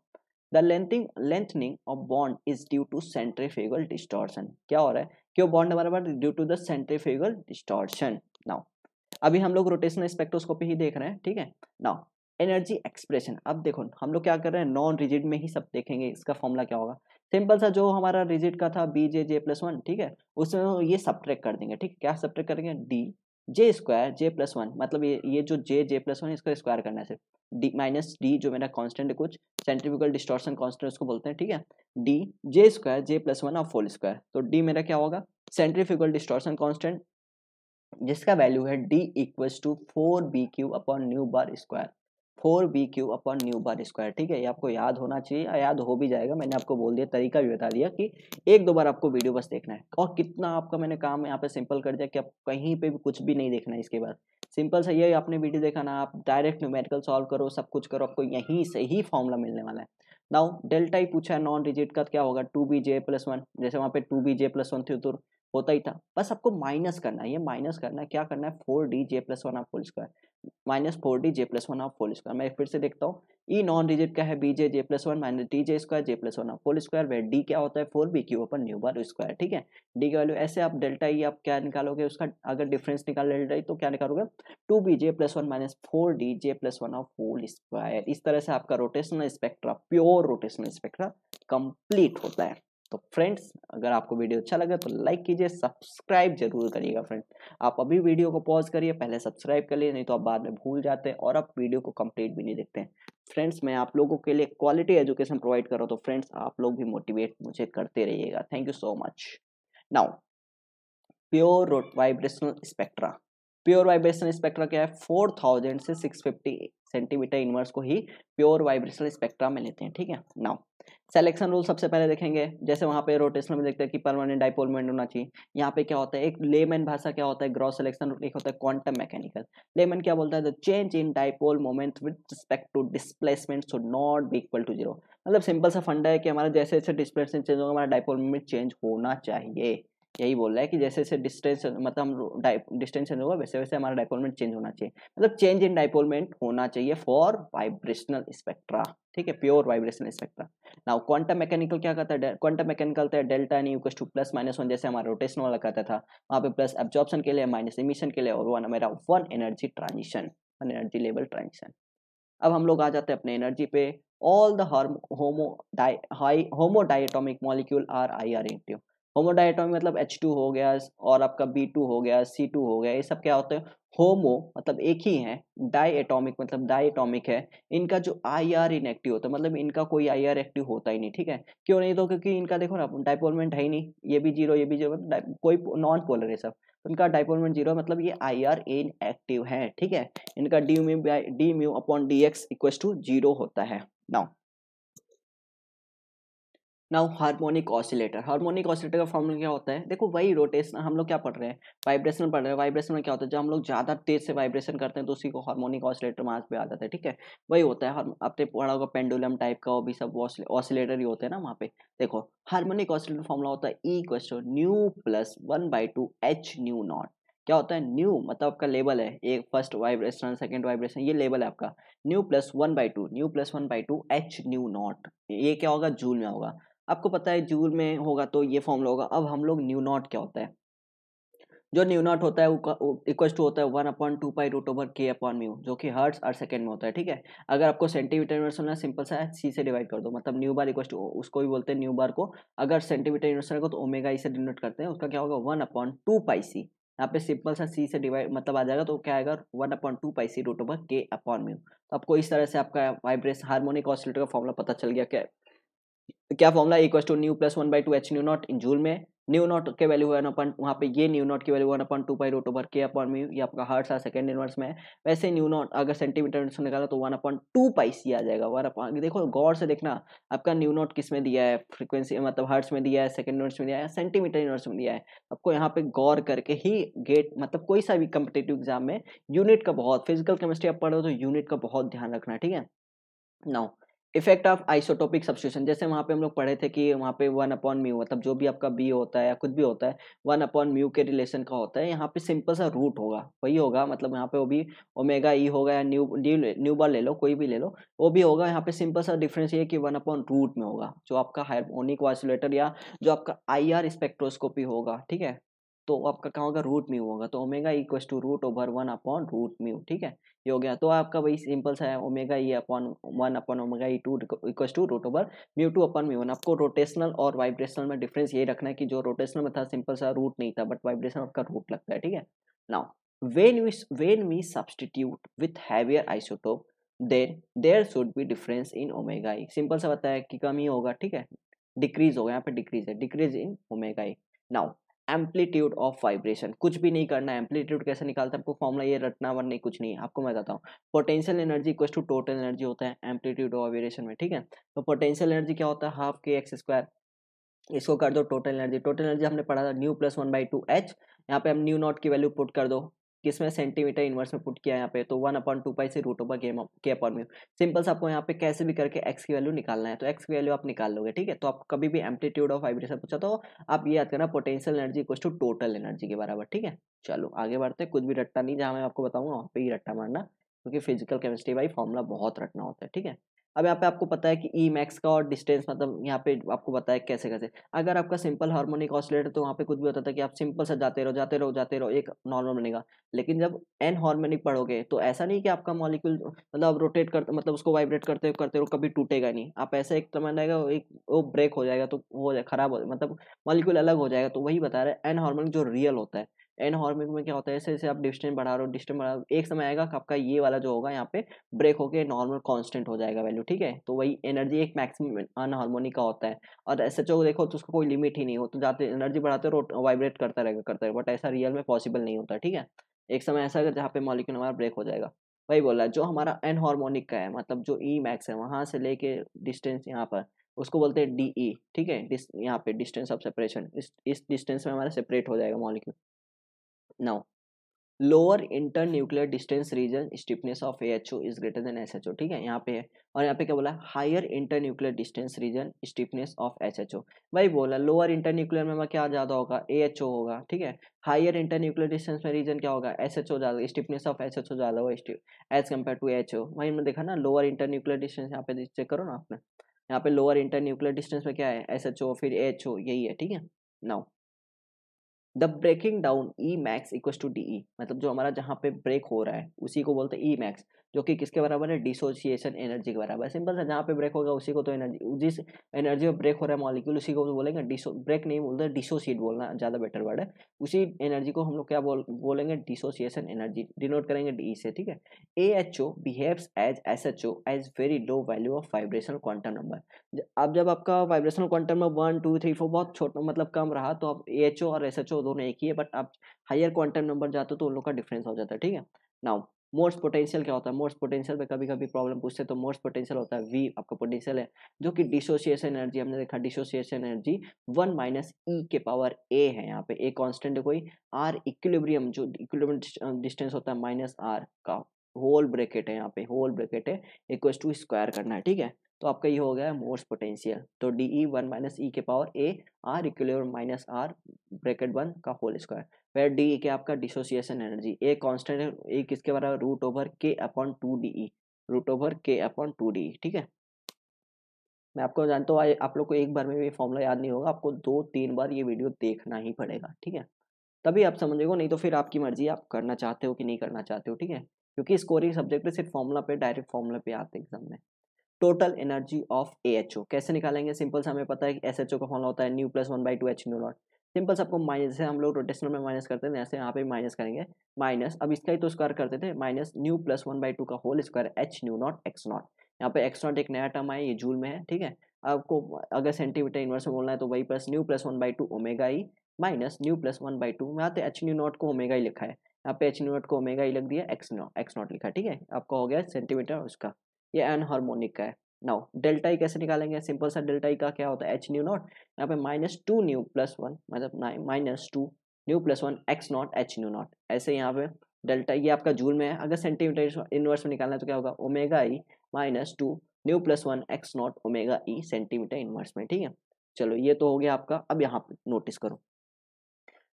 the lengthening of bond is due to centrifugal distortion, क्या हो रहा है, क्यों बॉन्ड बराबर, due to the centrifugal distortion. Now अभी हम लोग रोटेशनल स्पेक्ट्रोस्कोपी ही देख रहे हैं, ठीक है। नाउ एनर्जी एक्सप्रेशन, अब देखो हम लोग क्या कर रहे हैं, नॉन रिजिड में ही सब देखेंगे, इसका फॉर्मूला क्या होगा, सिंपल सा जो हमारा रिजिड का था B J J plus one, ठीक है, उसमें ये सब्ट्रैक्ट कर देंगे, ठीक है, क्या सब्ट्रैक्ट करेंगे, D J square J plus one, मतलब ये जो जे प्लस वन इसका स्क्वायर करना है सिर्फ, डी माइनस डी जो मेरा कांस्टेंट है कुछ सेंट्रीफ्यूगल डिस्टॉर्शन कांस्टेंट उसको बोलते हैं, ठीक है, D J square J plus one of whole square, तो डी मेरा क्या होगा, सेंट्रीफ्यूगल डिस्टॉर्शन कांस्टेंट, जिसका वैल्यू है D equals to 4b³ upon nu bar square, 4b³ upon nu bar square, ठीक है, ये आपको याद होना चाहिए, याद हो भी जाएगा, मैंने आपको बोल दिया, तरीका भी बता दिया कि एक दो बार आपको वीडियो बस देखना है, और कितना आपका मैंने काम यहाँ पे सिंपल कर दिया कि आप कहीं पे भी कुछ भी नहीं देखना है इसके बाद, सिंपल सा ये आपने वीडियो देखा ना, आप डायरेक्ट न्यूमेरिकल सॉल्व करो, सब कुछ करो, आपको यहीं से ही फॉर्मूला मिलने वाला है। नाउ डेल्टा ही पूछा है नॉन रिजिड का, क्या होगा, 2bj+1, जैसे वहाँ पे 2bj+1 थी तो होता ही था, बस आपको माइनस करना है, ये माइनस करना है, क्या करना है, 4dj+1 of whole square minus 4dj+1 of whole square, मैं फिर से देखता हूँ, ई नॉन रिजिड का है bj+1 minus D square j+1 of whole square, वे डी क्या होता है 4b³ अपन न्यू बार स्क्वायर, ठीक है, डी की वैल्यू ऐसे, आप डेल्टा ई आप क्या निकालोगे उसका, अगर डिफरेंस निकाल डेल्टा ई तो क्या निकालोगे, 2bj+1 minus 4dj+1 of whole square, इस तरह से आपका rotational spectra, pure rotational spectra complete होता है। तो फ्रेंड्स अगर आपको वीडियो अच्छा लगा तो लाइक कीजिए, सब्सक्राइब जरूर करिएगा फ्रेंड्स, आप अभी वीडियो को पॉज करिए, पहले सब्सक्राइब कर लिए, नहीं तो आप बाद में भूल जाते हैं और आप वीडियो को कंप्लीट भी नहीं देखते हैं। फ्रेंड्स मैं आप लोगों के लिए क्वालिटी एजुकेशन प्रोवाइड कर रहा हूँ, तो फ्रेंड्स आप लोग भी मोटिवेट मुझे करते रहिएगा। Thank you so much. Now pure vibrational spectra, pure vibrational spectra क्या है, 4000 से 650 सेंटीमीटर इनवर्स को ही प्योर वाइब्रेशनल स्पेक्ट्रा में लेते हैं, ठीक है। नाउ सिलेक्शन रूल सबसे पहले देखेंगे, जैसे वहां पे रोटेशनल में देखते हैं कि परमानेंट डाइपोल मोमेंट होना चाहिए, यहाँ पे क्या होता है, एक लेमन भाषा क्या होता है, ग्रॉस सिलेक्शन रूल, एक होता है क्वांटम मैकेनिकल। लेमन क्या बोलता है, the change in dipole moment with respect to displacement should not be equal to zero, मतलब सिंपल सा फंडा है कि हमारा जैसे जैसे डिस्प्लेसमेंट चेंज होगा हमारा डाइपोल मोमेंट चेंज होना चाहिए, यही बोल रहा है कि जैसे जैसे डिस्टेंस मतलब हम डिस्टेंस चेंज होगा वैसे वैसे हमारा डाइपोलमेंट चेंज होना चाहिए, मतलब चेंज इन डाइपोलमेंट होना चाहिए फॉर वाइब्रेशनल स्पेक्ट्रा, ठीक है, pure vibrational spectra. Now quantum mechanical क्या कहता है, क्वांटम मैकेनिकल कहता है delta N equals to plus minus one, जैसे हमारा रोटेशन वाला कहता था, वहाँ पे प्लस एब्जॉर्प्शन के लिए माइनस इमिशन के लिए, और वन मेरा one energy transition, one energy level transition. अब हम लोग आ जाते हैं अपने एनर्जी पे, all the homo diatomic molecule are IR active, homo diatomic मतलब H2 हो गया और आपका B2 हो गया, C2 हो गया, ये सब क्या होते हैं, होमो मतलब एक ही है, डाई एटॉमिक मतलब डाई एटॉमिक है, इनका जो IR इनएक्टिव होता है, मतलब इनका कोई IR एक्टिव होता ही नहीं, ठीक है, क्यों नहीं, तो क्योंकि इनका देखो ना डाइपोलमेंट है ही नहीं, ये भी जीरो ये भी जीरो, कोई नॉन पोलर है सब, इनका डाइपोलमेंट जीरो, मतलब ये IR इनएक्टिव है, ठीक है, इनका D mu upon D X equal to zero होता है। Now harmonic oscillator, harmonic oscillator का फॉर्मूला क्या होता है, देखो वही रोटेशन, हम लोग क्या पढ़ रहे हैं, वाइब्रेशन पढ़ रहे हैं, वाइब्रेशन में क्या होता है, जब हम लोग ज्यादा तेज से वाइब्रेशन करते हैं तो उसी को हार्मोनिक ऑसिलेटर मार्क पे आ जाता है, ठीक है, वही होता है, आपने पढ़ा होगा पेंडुलम टाइप का, वो भी सब ऑसिलेटर ही होते हैं ना वहाँ पे। देखो हार्मोनिक ऑसिलेटर फॉर्मूला होता है E equals to nu plus 1/2 H nu not, क्या होता है, न्यू मतलब आपका लेवल है, एक फर्स्ट वाइब्रेशन सेकंड वाइब्रेशन, ये लेवल है आपका, nu plus 1/2 H nu not, ये क्या होगा, जूल में होगा, आपको पता है जूल में होगा तो ये फॉर्मूला होगा। अब हम लोग न्यू नॉट क्या होता है, जो न्यू नॉट होता है वो इक्वल टू होता है 1/2π√K/μ, जो कि हर्ट्ज और सेकंड में होता है, ठीक है। अगर आपको सेंटीमीटर में सुनना, सिंपल सा है, सी से डिवाइड कर दो, मतलब न्यू बार इक्वल टू, उसको भी बोलते हैं न्यू बार को, अगर सेंटीमीटर यूनिट को तो ओमेगा ई से डिनोट करते हैं, उसका क्या होगा 1/2πc, यहाँ पे सिंपल सा सी से डिवाइड मतलब आ जाएगा, तो क्या आएगा 1/2 pi C root over K upon mu. तो आपको इस तरह से आपका वाइब्रेशन हार्मोनिक ऑसिलेटर का फॉर्मूला पता चल गया। क्या formula equal to nu plus 1/2 H nu not in joule में। न्यू नॉट के वैल्यू 1 वहाँ पे ये न्यू नॉट की value 1/2 pi root over K upon mu, ये आपका हर्ट्ज है सेकंड इनवर्स में है। वैसे न्यू नॉट अगर सेंटीमीटर से निकाला तो 1/2 पाई सी आ जाएगा। देखो गौर से देखना, आपका न्यू नॉट किस में दिया है, फ्रीक्वेंसी मतलब हर्ट्ज में दिया है, सेकंड इनवर्स में दिया है, सेंटीमीटर इनवर्स में दिया है। आपको यहाँ पे गौर करके ही गेट मतलब कोई सा भी कम्पिटेटिव एग्जाम में यूनिट का बहुत, फिजिकल केमिस्ट्री आप पढ़ो तो यूनिट का बहुत ध्यान रखना है, ठीक है। Now effect of isotopic substitution, जैसे वहां पे हम लोग पढ़े थे कि वहां पे 1/म्यू मतलब जो भी आपका बी होता है या कुछ भी होता है 1/म्यू के रिलेशन का होता है। यहाँ पे सिंपल सा रूट होगा, वही होगा मतलब यहाँ पे वो भी ओमेगा ई होगा या न्यू बार ले लो, कोई भी ले लो, वो भी होगा। यहाँ पे सिंपल सा डिफरेंस ये कि 1/रूट में होगा जो आपका हार्मोनिक ऑसिलेटर या जो आपका IR स्पेक्ट्रोस्कोपी होगा, ठीक है। तो आपका कहाँ होगा, रूट म्यू होगा। तो omega equal to root over 1/रूट म्यू, ठीक है, ये हो गया। तो आपका वही सिंपल सा है ओमेगा ई अपॉन 1/ओमेगा E two equal to root over mu two upon mu one. आपको रोटेशनल और वाइब्रेशनल में डिफरेंस ये रखना है कि जो रोटेशनल में था सिंपल सा रूट नहीं था, बट वाइब्रेशनल आपका रूट लगता है, ठीक है। Now when we substitute with heavier isotope then there should be difference in omega E. Simple सा बताया कि कम ही होगा, ठीक है, डिक्रीज होगा, यहाँ पे डिक्रीज है, decrease in omega E. Now amplitude of vibration, कुछ भी नहीं करना है। एम्पलीट्यूड कैसे निकालते हैं, आपको फॉर्मूला ये रटना वर नहीं, कुछ नहीं, आपको मैं बताता हूँ। Potential energy equal to total energy होता है एम्पलीट्यूड ऑफ वाइब्रेशन में, ठीक है। तो पोटेंशियल एनर्जी क्या होता है, हाफ के एक्स स्क्वायर, इसको कर दो टोटल एनर्जी। टोटल एनर्जी हमने पढ़ा था न्यू प्लस 1/2 एच। यहाँ पे हम न्यू नॉट की वैल्यू पुट कर दो, किसमें, सेंटीमीटर इनवर्स में पुट किया यहाँ पे, तो 1/2 पाई से root over K upon mu. Simple से आपको यहाँ पे कैसे भी करके एक्स की वैल्यू निकालना है, तो एक्स की वैल्यू आप निकाल लोगे, ठीक है। तो आप कभी भी एम्पलीट्यूड ऑफ वाइब्रेशन पूछा तो आप ये याद करना potential energy equal to total energy के बराबर, ठीक है। चलो आगे बढ़ते हैं, कुछ भी रट्टा नहीं, जहाँ मैं आपको बताऊंगा वहाँ पे ही रट्टा मारना, क्योंकि फिजिकल केमिस्ट्री भाई फॉर्मूला बहुत रटना होता है, ठीक है। अब यहाँ पे आपको पता है कि ई मैक्स का और डिस्टेंस मतलब यहाँ पे आपको पता है कैसे कैसे। अगर आपका सिंपल हार्मोनिक ऑसिलेटर तो वहाँ पे कुछ भी होता था कि आप सिंपल सा जाते रहो जाते रहो जाते रहो, एक नॉर्मल बनेगा। लेकिन जब एन हार्मोनिक पढ़ोगे तो ऐसा नहीं कि आपका मॉलिक्यूल मतलब रोटेट करते मतलब उसको वाइब्रेट करते रहो, कभी टूटेगा नहीं। आप ऐसा एक समय आएगा एक वो ब्रेक हो जाएगा, तो वो खराब हो मतलब मॉलिक्यूल अलग हो जाएगा। तो वही बता रहे हैं एन हार्मोनिक जो रियल होता है। एन हार्मोनिक में क्या होता है, जैसे जैसे आप डिस्टेंस बढ़ा रहे हो डिस्टेंस बढ़ा रहे हो, एक समय आएगा कि आपका ये वाला जो होगा यहाँ पे ब्रेक होके नॉर्मल कांस्टेंट हो जाएगा वैल्यू, ठीक है। तो वही एनर्जी एक मैक्सिमम अनहार्मोनिक का होता है। और एसएचओ देखो तो उसको कोई लिमिट ही नहीं हो, तो जाते एनर्जी बढ़ाते रहो वाइब्रेट करता रहेगा, बट ऐसा रियल में पॉसिबल नहीं होता, ठीक है। एक समय ऐसा है जहाँ पे मॉलिक्यूल हमारा ब्रेक हो जाएगा। वही बोला जो हमारा एन हार्मोनिक का है, मतलब जो ई मैक्स है वहां से लेके डिस्टेंस यहाँ पर, उसको बोलते हैं डीई, ठीक है। यहाँ पे डिस्टेंस ऑफ सेपरेशन, इस डिस्टेंस में हमारा सेपरेट हो जाएगा molecule. Now lower internuclear distance region stiffness of AHO is greater than SHO, ठीक है, यहाँ पे है। और यहाँ पे क्या बोला, higher internuclear distance region stiffness of HHO। भाई बोला लोअर इंटरन्यूक्लियर में क्या ज्यादा होगा, AHO होगा, ठीक है। हायर इंटरन्यूक्लियर डिस्टेंस में रीजन क्या होगा, SHO ज्यादा, स्टिफनेस ऑफ HHO ज्यादा होगा एज कम्पेयर टू AHO। वही हमने देखा ना, लोअर इंटरन्यूक्लियर डिस्टेंस यहाँ पे चेक करो ना आपने, यहाँ पे लोअर इंटरन्यूक्लियर डिस्टेंस में क्या है, SHO फिर AHO, यही है, ठीक है। Now the breaking down E max equal to DE, मतलब जो हमारा जहाँ पे ब्रेक हो रहा है उसी को बोलते हैं ई मैक्स, जो कि किसके बराबर है, डिसोसिएशन एनर्जी के बराबर है। सिंपल सा जहाँ पे ब्रेक होगा उसी को तो एनर्जी, जिस एनर्जी में ब्रेक हो रहा है मॉलिक्यूल उसी को तो बोलेंगे ब्रेक नहीं बोलते, डिसोसिएट बोलना ज़्यादा बेटर वर्ड है। उसी एनर्जी को हम लोग क्या बोलेंगे, डिसोसिएशन एनर्जी, डिनोट करेंगे डी से, ठीक है। AHO behaves as SHO as very low value of vibrational quantum number. अब जब आपका वाइब्रेशनल क्वांटम में 1 2 3 4 बहुत छोटा मतलब कम रहा, तो आप AHO और SHO दोनों एक ही है, बट आप हायर क्वांटम नंबर जाते हो तो उन लोग का डिफरेंस हो जाता है, ठीक है। नाउ मोस्ट पोटेंशियल क्या होता है, मोस्ट पोटेंशियल में कभी कभी प्रॉब्लम पूछते हैं, तो मोस्ट पोटेंशियल होता है V, आपका पोटेंशियल है, जो कि डिसोसिएशन एनर्जी हमने देखा, डिसोसिएशन एनर्जी 1 माइनस ई के पावर A है। यहाँ पे ए कांस्टेंट है कोई, आर इक्विलिब्रियम जो इक्विलिब्रियम डिस्टेंस होता है माइनस आर का होल ब्रैकेट है, यहाँ पे होल ब्रैकेट है, इक्वल टू स्क्वायर करना है, ठीक है। तो आपका ये हो गया मोस्ट पोटेंशियल। तो DE 1 माइनस ई के power A R equilibrium minus R bracket 1 का होल स्क्वायर। फिर डी क्या आपका डिसोसिएशन एनर्जी, ए कांस्टेंट है, ए किसके बराबर, root over K upon 2 DE, root over K upon 2 DE, ठीक है। मैं आपको जानता हूँ आप लोग को एक बार में भी फॉर्मूला याद नहीं होगा, आपको 2 3 बार ये वीडियो देखना ही पड़ेगा, ठीक है, तभी आप समझेगा, नहीं तो फिर आपकी मर्जी, आप करना चाहते हो कि नहीं करना चाहते हो, ठीक है। क्योंकि स्कोरिंग सब्जेक्ट पे सिर्फ फॉर्मूला पे, डायरेक्ट फॉर्मूला पे आते हैं एग्जाम में। टोटल एनर्जी ऑफ AHO कैसे निकालेंगे, सिंपल सा हमें पता है कि SHO का फॉर्मूला होता है new plus 1/2 H nu not. Simple से आपको माइनस, जैसे हम लोग रोटेशनल में माइनस करते हैं ऐसे यहाँ पे माइनस करेंगे, माइनस, अब इसका ही तो स्क्वायर करते थे, माइनस न्यू प्लस 1/2 का whole square H nu not X not. यहाँ पे एक्स नॉट एक नया टर्म है, ये जूल में है, ठीक है। आपको अगर सेंटीमीटर इनवर्स में बोलना है तो वही plus new plus 1/2 omega E minus new plus 1/2, यहाँ पे एच न्यू नॉट को ओमेगा ही लिखा है, यहाँ पे एच न्यू नॉट को ओमेगा ही लिख दिया, एक्स नॉट लिखा है, ठीक है। आपका हो गया सेंटीमीटर उसका, ये अनहार्मोनिक का है। नाउ डेल्टा ई कैसे निकालेंगे, सिंपल सा डेल्टा ई का क्या होता है, एच न्यू नॉट, यहाँ पे -2 न्यू प्लस 1 मतलब -2 new plus 1 x not H nu not, ऐसे यहाँ पे डेल्टा, ये आपका जूल में है। अगर सेंटीमीटर इनवर्स में निकालना है तो क्या होगा, omega E -2 new plus 1 x not omega E centimetre inverse में, ठीक है। चलो ये तो हो गया आपका। अब यहाँ पे नोटिस करो,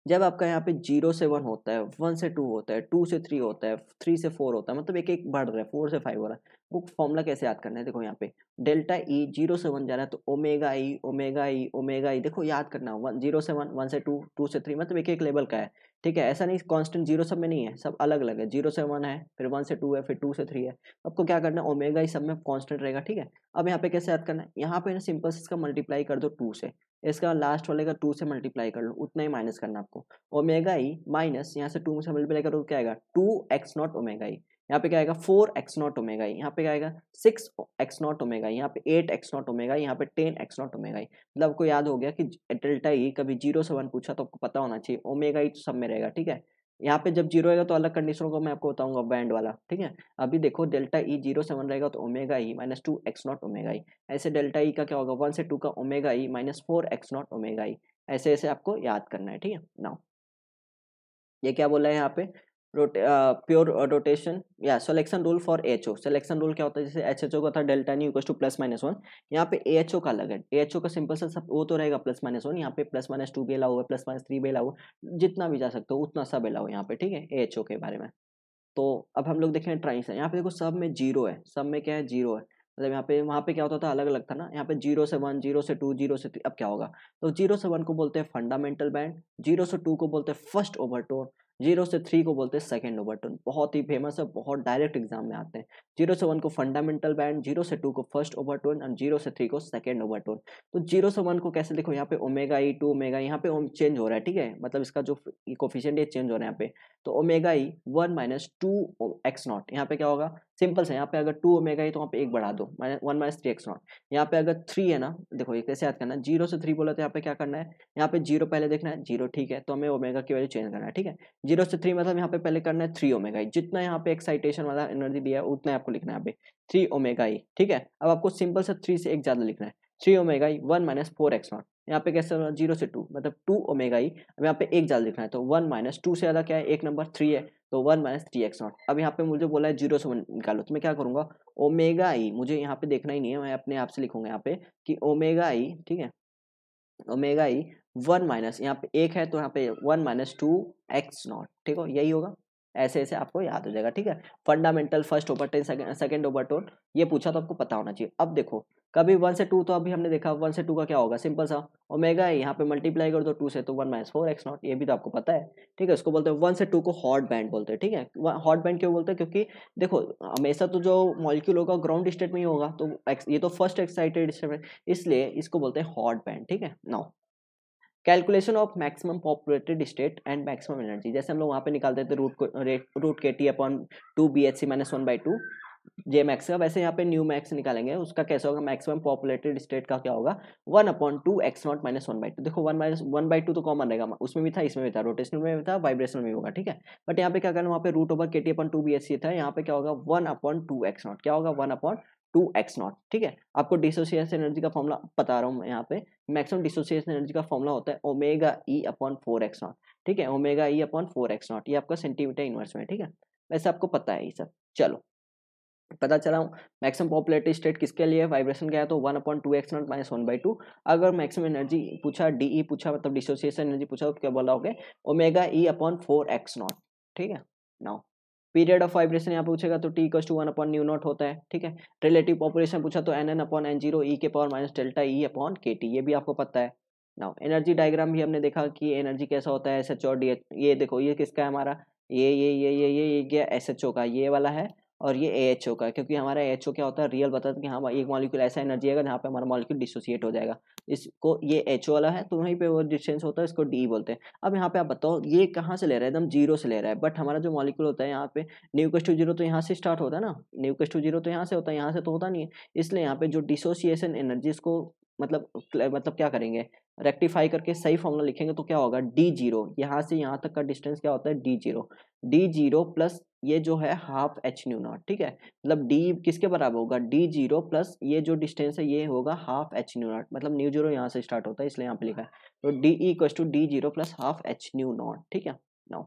जब आपका यहाँ पे 0 से 1 होता है, 1 से 2 होता है, 2 से 3 होता है, 3 से 4 होता है, मतलब एक एक बढ़ रहा है, 4 से 5 हो रहा है, वो फॉर्मूला कैसे याद करना है, देखो यहाँ पे डेल्टा ई 0 से 1 जा रहा है तो omega E omega E omega E, देखो याद करना, 0 से 1, 1 से 2, 2 से 3, मतलब एक एक लेवल का है, ठीक है। ऐसा नहीं कांस्टेंट 0 सब में नहीं है, सब अलग अलग है, 0 से 1 है, फिर 1 से 2 है, फिर 2 से 3 है। आपको क्या करना है, ओमेगा ई सब में कांस्टेंट रहेगा, ठीक है। अब यहाँ पे कैसे याद करना है, यहाँ पे ना सिंपल इसका मल्टीप्लाई कर दो 2 से, इसका लास्ट वाले का 2 से मल्टीप्लाई कर लो, उतना ही माइनस करना आपको। ओमेगा ई माइनस यहाँ से 2 से मल्टीप्लाई करो क्या आएगा, 2x0 ओमेगा ई, यहाँ पे क्या आएगा 4x0 ओमेगा ई, यहाँ पे क्या आएगा 6x0 ओमेगा ई, यहाँ पे 8x0 ओमेगा ई, यहाँ पे 10x0 ओमेगा ई। मतलब आपको याद हो गया कि डेल्टा ई कभी 0 से 1 पूछा तो आपको पता होना चाहिए, ओमेगा ई तो सब में रहेगा, ठीक है। यहाँ पे जब 0 रहेगा तो अलग कंडीशनों को मैं आपको बताऊंगा बैंड वाला, ठीक है। अभी देखो डेल्टा ई 0 से 1 रहेगा तो ओमेगा ई -2x0 ओमेगा ई, ऐसे डेल्टा ई का क्या होगा 1 से 2 का ओमेगा ई -4x0 ओमेगा ई, ऐसे ऐसे आपको याद करना है, ठीक है। नाउ ये क्या बोला है यहाँ पे, प्योर रोटेशन या selection rule for HO. Selection rule क्या होता है, जैसे एच एच ओ का था डेल्टा न्यू इक्वल टू +-1, यहाँ पे एएचओ का अलग है। एएचओ का सिंपल सा सब वो तो रहेगा +-1, यहाँ पे +-2 भी अलाउ है, +-3 भी अलाउ है, जितना भी जा सकते हो उतना सब अलाउ है यहाँ पे, ठीक है, एएचओ के बारे में। तो अब हम लोग देखें ट्रांजिशन, यहाँ पे देखो सब में जीरो है, सब में क्या है जीरो है, मतलब यहाँ पे वहाँ पे क्या होता था अलग अलग था ना, यहाँ पे 0 से 1, 0 से 2, 0 से 3, अब क्या होगा, तो 0 से 1 को बोलते हैं फंडामेंटल बैंड, 0 से 2 को बोलते हैं फर्स्ट ओवरटोन, 0 से 3 को बोलते हैं सेकंड ओवरटोन। बहुत ही फेमस है, बहुत डायरेक्ट एग्जाम में आते हैं। 0 से 1 को फंडामेंटल बैंड, 0 से 2 को फर्स्ट ओवरटोन और 0 से 3 को सेकंड ओवरटोन। तो 0 से 1 को कैसे देखो, यहाँ पे ओमेगा ई 2 ओमेगा, यहाँ पे चेंज हो रहा है, ठीक है, मतलब इसका जो कोफिशिएंट है चेंज हो रहा है यहाँ पे, तो ओमेगा ई 1 -2 एक्स नॉट, यहाँ पे क्या होगा सिंपल से, यहाँ पे अगर 2 ओमेगा ई तो वहाँ पे 1 बढ़ा दो, 1 -3 एक्स नॉट। यहाँ पे अगर 3 है ना, देखो ये कैसे याद करना है, 0 से 3 बोला तो यहाँ पे क्या करना है, यहाँ पे 0 पहले देखना है, 0 ठीक है, तो हमें ओमेगा की वैल्यू चेंज करना है, ठीक है। 0 से 3 मतलब यहाँ पे पहले करना है 3 ओमेगा ई, जितना यहाँ पे एक्साइटेशन वाला एनर्जी दिया है उतना आपको लिखना है यहाँ पे 3 ओमेगा ई, ठीक है। अब आपको सिंपल से 3 से एक ज्यादा लिखना है, 3 ओमेगा ई 1 -4 एक्स नॉट, यहाँ पे कैसे होगा 0 से 2 मतलब 2 ओमेगा ई, अब यहाँ पे एक ज्यादा लिखना है, तो 1 -2 से ज्यादा क्या है, एक नंबर 3 है, तो 1 -3 एक्स नॉट। अब यहाँ पे मुझे बोला है 0 से 1 निकालो, तो मैं क्या करूंगा, ओमेगा ई मुझे यहाँ पे देखना ही नहीं है, मैं अपने आप से लिखूंगा यहाँ पे कि ओमेगा ई, ठीक है, ओमेगा ई 1 माइनस, यहाँ पे एक है तो यहाँ पे 1 -2 एक्स नॉट, ठीक हो, यही होगा, ऐसे ऐसे आपको याद हो जाएगा, ठीक है। Fundamental first overtone second overtone ये पूछा तो आपको पता होना चाहिए। अब देखो कभी 1 से 2 तो अभी हमने देखा 1 से 2 का क्या होगा, सिंपल सा ओमेगा है, यहाँ पे मल्टीप्लाई कर दो 2 से तो 1 -4 एक्स नॉट, ये भी तो आपको पता है, ठीक है। उसको बोलते हैं 1 से 2 को हॉट बैंड बोलते हैं, ठीक है। हॉट बैंड क्यों बोलते हैं, क्योंकि देखो हमेशा तो जो मॉलिक्यूल होगा ग्राउंड स्टेट में ही होगा, तो ये तो फर्स्ट एक्साइटेड स्टेट है, इसलिए इसको बोलते हैं हॉट बैंड, ठीक है। Now calculation of maximum populated state and maximum energy, जैसे हम लोग वहाँ पे निकालते थे root K T upon 2 BHC -1/2 जे मैक्स का, वैसे यहाँ पे न्यू मैक्स निकालेंगे, उसका कैसे होगा, मैक्सिमम पॉपुलेटेड स्टेट का क्या होगा 1/2 एक्स नॉट -1/2। देखो 1/2 तो कॉमन रहेगा, उसमें भी था इसमें भी था, रोटेशनल में भी था वाइब्रेशनल में भी होगा, ठीक है। बट यहाँ पे क्या करना, वहाँ पे root over K T upon 2 BHC था, यहाँ पे क्या होगा 1/2 एक्स नॉट, क्या होगा 1/2 एक्स नॉट, ठीक है। आपको डिसोसिएशन एनर्जी का फॉर्मूला बता रहा हूँ मैं यहाँ पे, मैक्सिमम डिसोसिएशन एनर्जी का फॉर्मूला होता है omega E upon 4 x not, ठीक है, omega E upon 4 x not, ये आपका सेंटीमीटर इनवर्स में, ठीक है। वैसे आपको पता है ये सब। चलो पता चला मैक्सिमम पॉपुलेटेड स्टेट किसके लिए, वाइब्रेशन क्या है, तो 1/2 एक्स नॉट -1/2। अगर मैक्सिमम एनर्जी पूछा, डीई पूछा, मतलब डिसोसिएशन एनर्जी पूछा, तो क्या बोला होगा omega E upon 4 x not, ठीक है। नाउ पीरियड ऑफ वाइब्रेशन यहाँ पूछेगा तो टी इक्वल्स टू 1/μ0 होता है, ठीक है। रिलेटिव पॉपुलेशन पूछा तो nn/n0 e के power minus delta E upon K T, ये भी आपको पता है। नाउ एनर्जी डायग्राम भी हमने देखा कि एनर्जी कैसा होता है, एस एच और डी एच, ये देखो ये किसका है हमारा, ये गया एस एच ओ का, ये वाला है, और ये AHO का है, क्योंकि हमारा AHO क्या होता है, रियल बताता है कि हाँ एक मॉलिक्यूल ऐसा एनर्जी आएगा जहाँ पे हमारा मॉलिक्यूल डिसोसिएट हो जाएगा। इसको ये HO वाला है तो वहीं पे वो डिस्टेंस होता है, इसको D बोलते हैं। अब यहाँ पे आप बताओ ये कहाँ से ले रहा है, एकदम जीरो से ले रहा है, बट हमारा जो मॉलिक्यूल होता है यहाँ पे ν = 0 तो यहाँ से स्टार्ट होता है ना, ν = 0 तो यहाँ से होता है, यहाँ से तो होता नहीं है। इसलिए यहाँ पे जो डिसोसिएशन एनर्जी को मतलब क्या करेंगे, रेक्टिफाई करके सही फॉर्मूला लिखेंगे तो क्या होगा, D0, यहाँ से यहाँ तक का डिस्टेंस क्या होता है, D0 प्लस ये जो है हाफ h/0, ठीक है। मतलब D किसके बराबर होगा, D0 प्लस ये जो डिस्टेंस है ये होगा हाफ h/0, मतलब ν0 यहाँ से स्टार्ट होता है इसलिए यहाँ पे लिखा है। तो D=D0 प्लस हाफ h/0, ठीक है। नाउ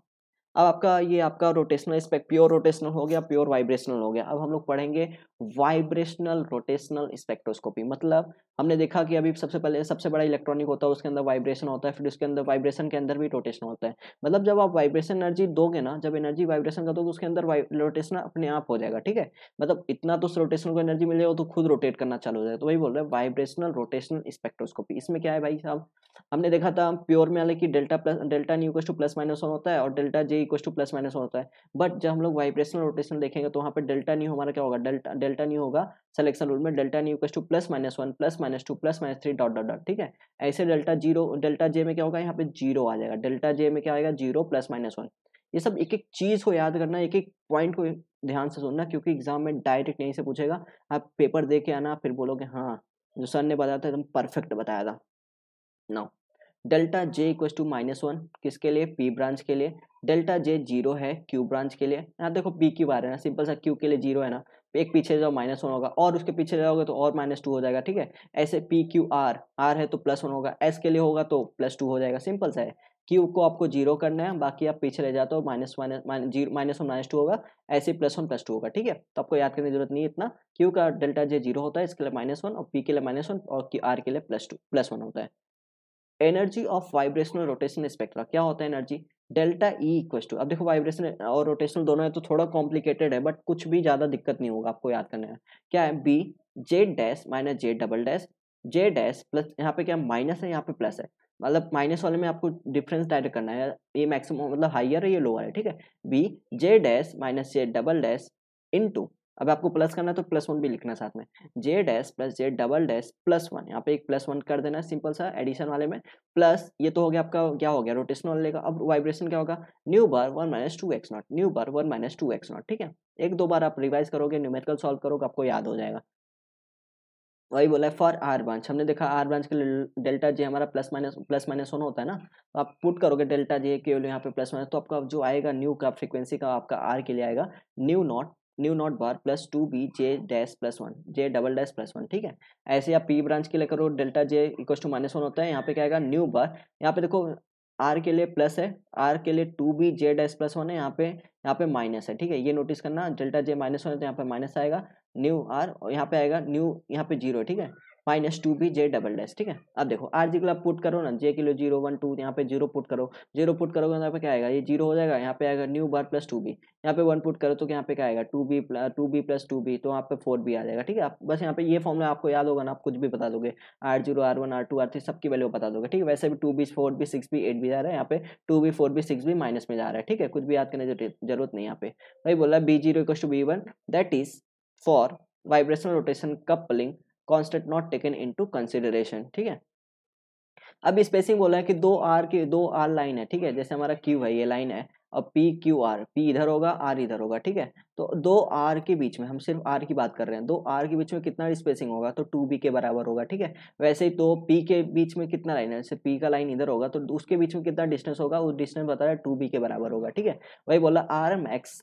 अब आपका ये आपका रोटेशनल स्पेक्ट प्योर रोटेशनल हो गया, प्योर वाइब्रेशनल हो गया। अब हम लोग पढ़ेंगे वाइब्रेशनल रोटेशनल स्पेक्ट्रोस्कोपी। मतलब हमने देखा कि अभी सबसे पहले सबसे बड़ा इलेक्ट्रॉनिक होता है, उसके अंदर वाइब्रेशन होता है, फिर उसके अंदर वाइब्रेशन के अंदर भी रोटेशन होता है। मतलब जब आप वाइब्रेशन एनर्जी दोगे ना, जब एनर्जी वाइब्रेशन का दोगे उसके अंदर रोटेशन अपने आप हो जाएगा, ठीक है। मतलब इतना तो रोटेशन को एनर्जी मिल जाएगा तो खुद रोटेट करना चालू हो जाएगा। तो वही बोल रहे हैं वाइब्रेशनल रोटेशनल स्पेक्ट्रोस्कोपी। इसमें क्या है भाई साहब, हमने देखा था प्योर में वाले कि डेल्टा ν +-1 होता है और डेल्टा J +-1 होता है। बट जब हम लोग वाइब्रेशनल रोटेशन देखेंगे तो वहाँ पे डेल्टा न्यू हमारा क्या होगा, डेल्टा न्यू होगा सिलेक्शन रूल में, delta nu ++1 +-2 +-3 dot dot dot, ठीक है। ऐसे डेल्टा J में क्या होगा, यहाँ पे 0 आ जाएगा, डेल्टा J में क्या आएगा, 0 +-1। ये सब एक एक चीज को याद करना, एक एक पॉइंट को ध्यान से सुनना, क्योंकि एग्जाम में डायरेक्ट यहीं से पूछेगा। आप पेपर दे के आना, फिर बोलोगे हाँ जो सर ने बताया था एकदम परफेक्ट बताया था। नाउ डेल्टा J =-1 किसके लिए, P ब्रांच के लिए। डेल्टा J 0 है Q ब्रांच के लिए। यहाँ देखो P क्यू आ रहा है ना, सिंपल सा Q के लिए 0 है ना, एक पीछे जाओ -1 होगा, और उसके पीछे जाओगे तो और -2 हो जाएगा, ठीक है। ऐसे PQR है तो +1 होगा, S के लिए होगा तो +2 हो जाएगा, सिंपल सा है। Q को आपको 0 करना है, बाकी आप पीछे ले जाते हो -1 -2 होगा, ऐसे +1 +2 होगा, ठीक है। तो आपको याद करने की जरूरत नहीं है इतना। Q का डेल्टा J 0 होता है, इसके लिए -1, और P के लिए -1 और R के लिए +1 होता है। Energy of vibrational rotation spectra क्या होता है energy, delta E equal to, अब देखो वाइब्रेशन और रोटेशनल दोनों है तो थोड़ा कॉम्प्लिकेटेड है, बट कुछ भी ज्यादा दिक्कत नहीं होगा आपको याद करने में। क्या है, B J dash J plus, यहाँ पे क्या माइनस है, यहाँ पे प्लस है, मतलब माइनस वाले में आपको डिफरेंस डायरेक्ट करना है, ये मैक्सिमम मतलब हाइयर है ये लोअर है, ठीक है। बी J डैश इनटू, अब आपको प्लस करना है तो +1 भी लिखना साथ में, J डैश+J++1, यहाँ पे एक +1 कर देना है सिंपल सा एडिशन वाले में, प्लस ये तो हो गया आपका क्या हो गया रोटेशनल वाले का। अब वाइब्रेशन क्या होगा, ν /1 - 2x0, ठीक है। एक दो बार आप रिवाइज करोगे, न्यूमेरिकल सॉल्व करोगे, आपको याद हो जाएगा। वही बोला है फॉर आर ब्रांच, हमने देखा आर ब्रांच के लिए डेल्टा J हमारा +-1 होता है ना, तो आप पुट करोगे डेल्टा J के लिए यहाँ पे +1, तो आपका जो आएगा न्यू का फ्रीक्वेंसी का आपका आर के लिए आएगा new not bar +2b J डैश+1, ठीक है। ऐसे आप पी ब्रांच के लिए करो, डेल्टा J =-1 होता है, यहाँ पे क्या आएगा न्यू बार, यहाँ पे देखो आर के लिए प्लस है, आर के लिए 2b J डैश+1 है, यहाँ पे माइनस है, ठीक है। ये नोटिस करना, डेल्टा J -1 है तो यहाँ पे माइनस आएगा, न्यू आर, और यहाँ पे आएगा न्यू, यहाँ पे 0 है, ठीक है, -2b J डैश, ठीक है। अब देखो आर जी के लिए आप पुट करो ना, J के लिए 0 1 2, यहाँ पे 0 पुट करो, 0 पुट करोगे तो यहाँ पे क्या आएगा, ये 0 हो जाएगा, यहाँ पे आएगा न्यू बार +2b, यहाँ पे 1 पुट करो तो यहाँ पे क्या आएगा 2b + 2b, तो यहाँ पे 4b आ जाएगा, ठीक है। आप बस यहाँ पे ये फॉर्मूला आपको याद होगा ना, आप कुछ भी बता दोगे, R0 R1 R2 R3 सबकी वैल्यू बता दोगे, ठीक है। वैसे भी 2b 4b 6b 8b जा रहा है, यहाँ पे 2b 4b 6b माइनस में जा रहा है, ठीक है। कुछ भी याद करने की जरूरत नहीं यहाँ पे। वही बोला B0 = B1, that is for vibrational rotation coupling constant not taken into consideration, ठीक है। अब स्पेसिंग बोला है कि दो आर लाइन है, ठीक है। जैसे हमारा क्यू है, ये लाइन है, और P इधर होगा, आर इधर होगा, ठीक है। तो दो आर के बीच में, हम सिर्फ आर की बात कर रहे हैं, दो आर के बीच में कितना स्पेसिंग होगा, तो 2b के बराबर होगा, ठीक है। वैसे ही तो P के बीच में कितना लाइन है, जैसे P का लाइन इधर होगा तो उसके बीच में कितना डिस्टेंस होगा, उस डिस्टेंस बता रहा है 2b के बराबर होगा, ठीक है। वही बोला R max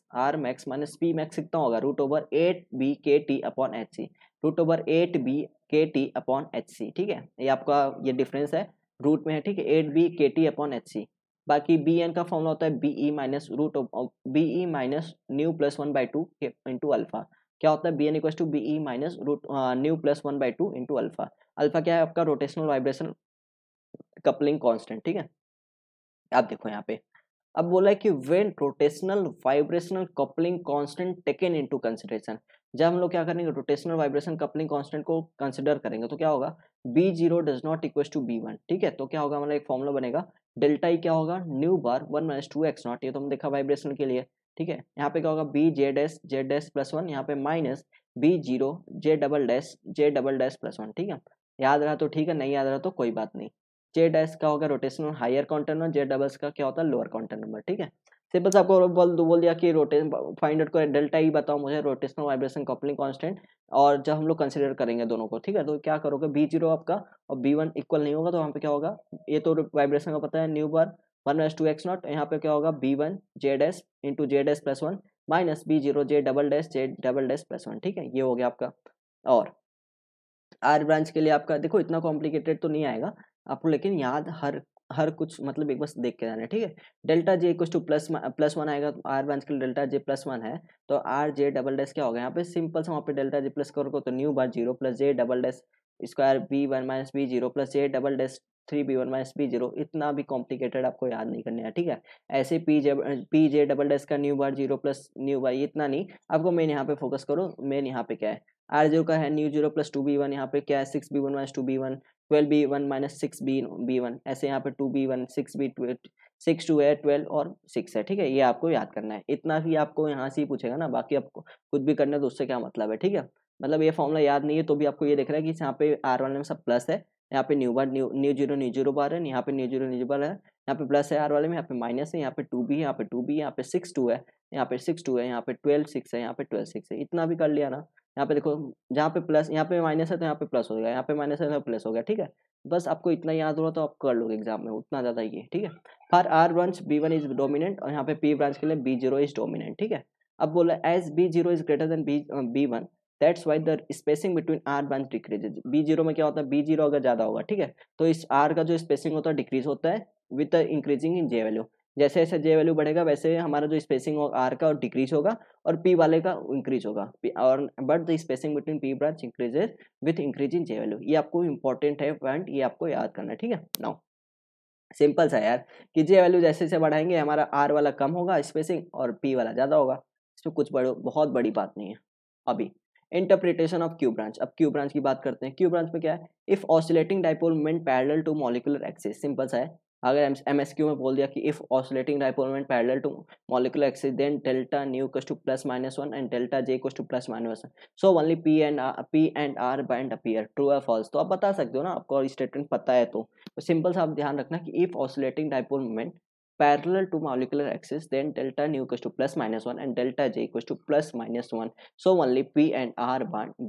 minus P max कितना होगा, √8b/kT/hc, √8b/kT/hc, ठीक है। ये आपका ये डिफरेंस है, रूट में है, ठीक है, 8b/kT/hc। बाकी बी एन का फॉर्मूला होता है बीई माइनस न्यू+1/2 इंटू अल्फा। क्या होता है, B N equal to BE minus √न्यू+1/2 इंटू अल्फा। अल्फा क्या है आपका, रोटेशनल वाइब्रेशन कपलिंग कांस्टेंट, ठीक है। आप देखो यहाँ पे अब बोला है कि when rotational vibrational coupling constant taken into consideration, जब हम लोग क्या करेंगे रोटेशनल वाइब्रेशन कपलिंग कांस्टेंट को कंसीडर करेंगे तो क्या होगा, B0 does not equal to B1, ठीक है। तो क्या होगा, हमारा एक फॉर्मूला बनेगा, डेल्टा ई क्या होगा, न्यू बार 1 - 2x0, ये तो हम देखा वाइब्रेशन के लिए, ठीक है। यहाँ पे क्या होगा, B Z dash plus one, यहाँ पे minus B zero J double dash plus one. ठीक है, याद रहा तो ठीक है, नहीं याद रहा तो कोई बात नहीं। जे डैश का होगा रोटेशनल हायर क्वांटम नंबर, जे डबल्स का क्या होता है लोअर क्वांटम नंबर। ठीक है, सिंपल से आपको बोल दिया कि रोटेशन फाइंड आउट को डेल्टा ई बताओ मुझे, रोटेशनल वाइब्रेशन कपलिंग कांस्टेंट। और जब हम लोग कंसीडर करेंगे दोनों को, ठीक है, तो क्या करोगे, बी जीरो आपका और बी वन इक्वल नहीं होगा, तो वहाँ पे क्या होगा, ये तो वाइब्रेशन का पता है, न्यू बार 1/2x0, यहाँ पे क्या होगा, B one J dash into J dash plus one minus B zero J double dash plus one. ठीक है, ये हो गया आपका। और आर ब्रांच के लिए आपका देखो इतना कॉम्प्लिकेटेड तो नहीं आएगा आपको, लेकिन याद हर हर कुछ मतलब एक बस देख के जाना है। ठीक है, delta J equal two plus one आएगा, तो आर ब्रांच के लिए डेल्टा जे प्लस वन है, तो आर जे डबल डैश क्या होगा, यहाँ पे सिंपल से वहाँ पे डेल्टा जे प्लस करोगे तो nu bar zero plus J double dash square B one minus B zero plus J double dash three B one minus B zero. इतना भी कॉम्प्लिकेटेड आपको याद नहीं करना है। ठीक है, ऐसे पी जे डबल डैश का new bar zero plus new बार, इतना नहीं आपको, मेन यहाँ पे फोकस करो। मेन यहाँ पे क्या है, आर जीरो का है nu zero plus two B one, यहाँ पे क्या है 6b1 minus two B one, 12b1 minus 6b1, ऐसे यहाँ पे 2b1 6b2 6 2 है 12 और 6 है। ठीक है, ये आपको याद करना है, इतना ही आपको यहाँ से ही पूछेगा ना, बाकी आपको खुद भी करना है तो उससे क्या मतलब है। ठीक है, मतलब ये फॉर्मूला याद नहीं है तो भी आपको ये देख रहा है कि यहाँ पे आर वाले में सब प्लस है, यहाँ पे न्यू जीरो बार है, यहाँ पे न्यू जीरो बार है, यहाँ पे प्लस है आर वाले में, यहाँ पे माइनस है, यहाँ पे टू बी है, यहाँ पे टू बी, यहाँ पे 6 2 है, यहाँ पे 6 2 है, यहाँ पे 12 6 है, यहाँ पे 12 6 है। इतना भी कर लिया ना, यहाँ पे देखो, जहाँ पे प्लस यहाँ पे माइनस है तो यहाँ पे प्लस हो गया, यहाँ पे माइनस है तो प्लस हो गया। ठीक है, बस आपको इतना याद होगा तो आप कर लोगे एग्जाम में, उतना ज़्यादा ही है। ठीक है, for R branch B one is dominant, और यहाँ पे पी ब्रांच के लिए बी जीरो इज डोमिनेंट। ठीक है, अब बोला as B zero is greater than B one, that's why the spacing between R branch decreases. B zero में क्या होता है, बी जीरो अगर ज़्यादा होगा, ठीक है, तो इस आर का जो स्पेसिंग होता है डिक्रीज होता है with increasing in J value. जैसे जैसे जे वैल्यू बढ़ेगा वैसे हमारा जो स्पेसिंग आर का डिक्रीज होगा और पी वाले का इंक्रीज होगा, और but the spacing between P branch increases with increase in J value. ये आपको इंपॉर्टेंट है पॉइंट, ये आपको याद करना है। ठीक है, नाउ सिंपल सा यार कि जे वैल्यू जैसे जैसे बढ़ाएंगे हमारा आर वाला कम होगा स्पेसिंग और पी वाला ज़्यादा होगा, इसमें कुछ बहुत बड़ी बात नहीं है। अभी इंटरप्रिटेशन ऑफ क्यू ब्रांच, अब क्यू ब्रांच की बात करते हैं। क्यू ब्रांच में क्या है, if oscillating dipole moment parallel to molecular axis, simple सा है, अगर एमएसक्यू में बोल दिया कि if oscillating dipole moment parallel to molecular axis then delta nu equals to plus minus one and delta J equals to plus minus one, so only P and R band appear, true और false. तो आप बता सकते हो ना, आपको statement पता है तो सिंपल सा आप ध्यान रखना कि if oscillating dipole moment parallel to molecular axis then delta nu equals to plus minus 1 and delta j equals to plus minus 1, so only p and r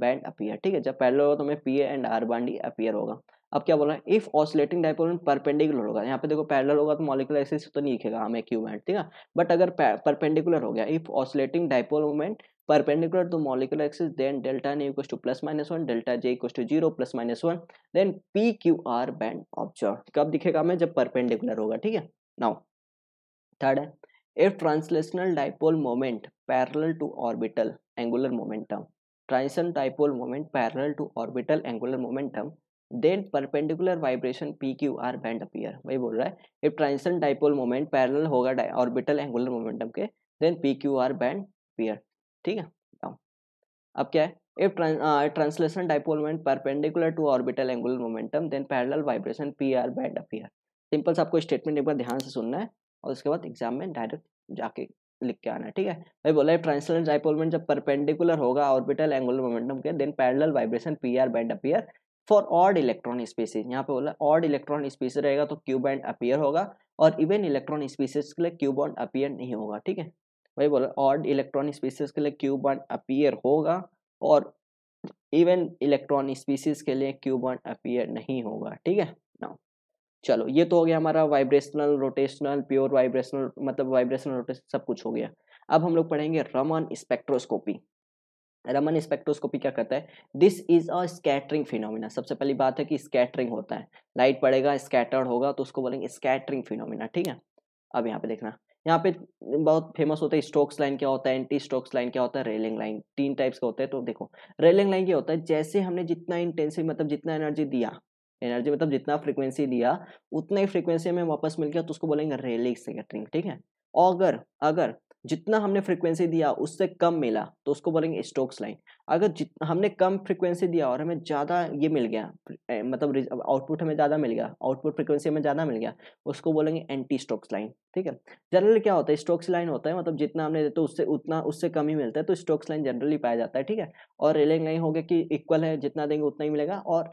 band appear। ठीक है, जब पैरेलल होगा तो हमें p and r band he appear होगा। अब क्या बोला, if oscillating dipole moment perpendicular होगा, यहाँ पे देखो पैरेलल होगा तो मॉलिक्यूलर एक्सिस तो नहीं लिखेगा हमें क्यू बैंड, ठीक है, बट अगर परपेंडिकुलर हो गया, if oscillating dipole moment perpendicular to molecular axis then delta nu equals to plus minus 1 delta j equals to 0 plus minus 1 then pqr band observed। कब दिखेगा हमें, जब परपेंडिकुलर होगा। ठीक है, नाउ थर्ड है, if translational dipole moment parallel to orbital angular momentum, transition dipole moment parallel to orbital angular momentum then perpendicular vibration P Q R band appear. वही बोल रहा है, if transition dipole moment parallel होगा orbital angular momentum के then P Q R band appear. ठीक है, अब क्या है, if translational dipole moment perpendicular to orbital angular momentum then parallel vibration P R band appear. Simple सा आपको statement एक बार ध्यान से सुनना है और उसके बाद एग्जाम में डायरेक्ट जाके लिख के आना है। ठीक है, भाई बोला है ट्रांसलेशनल डाइपोल मोमेंट जब परपेंडिकुलर होगा ऑर्बिटल एंगुलर मोमेंटम के then parallel vibration P R band appear for odd electron species. यहाँ पे बोला ऑड इलेक्ट्रॉन स्पीसीज रहेगा तो क्यू बैंड अपीयर होगा, और इवन इलेक्ट्रॉन स्पीसीज के लिए क्यू बॉन्ड अपीयर नहीं होगा। ठीक है, वही बोला ऑड इलेक्ट्रॉन स्पीसीज के लिए क्यू बॉन्ड अपीयर होगा और इवन इलेक्ट्रॉन स्पीसीज के लिए क्यू बॉन्ड अपीयर नहीं होगा। ठीक है, नाउ चलो ये तो हो गया हमारा वाइब्रेशनल रोटेशनल प्योर वाइब्रेशनल, मतलब वाइब्रेशनल रोटेशन सब कुछ हो गया। अब हम लोग पढ़ेंगे रमन स्पेक्ट्रोस्कोपी। रमन स्पेक्ट्रोस्कोपी क्या करता है, this is a scattering phenomena. सबसे पहली बात है कि स्कैटरिंग होता है, लाइट पड़ेगा स्कैटर्ड होगा तो उसको बोलेंगे स्कैटरिंग फिनोमिना। ठीक है, अब यहाँ पे देखना, यहाँ पे बहुत फेमस होता है स्टोक्स लाइन क्या होता है, एंटी स्टोक्स लाइन क्या होता है, रेलिंग लाइन, तीन टाइप्स का होता है। तो देखो रेलिंग लाइन क्या होता है, जैसे हमने जितना इंटेंसिटी मतलब जितना एनर्जी दिया, एनर्जी मतलब जितना फ्रीक्वेंसी दिया उतना ही फ्रीक्वेंसी हमें वापस मिल गया तो उसको बोलेंगे रेलिंग स्कैटरिंग। ठीक है, अगर अगर जितना हमने फ्रीक्वेंसी दिया उससे कम मिला तो उसको बोलेंगे स्टोक्स लाइन। अगर हमने कम फ्रीक्वेंसी दिया और हमें ज़्यादा ये मिल गया, मतलब आउटपुट हमें ज़्यादा मिल गया, आउटपुट फ्रीक्वेंसी हमें ज़्यादा मिल गया, उसको बोलेंगे एंटी स्टोक्स लाइन। ठीक है, जनरली क्या होता है, स्टोक्स लाइन होता है मतलब जितना हमने तो उससे उतना उससे कम ही मिलता है, तो स्टोक्स लाइन जनरली पाया जाता है। ठीक है, और रेलिंग लाइन हो गया कि इक्वल है, जितना देंगे उतना ही मिलेगा। और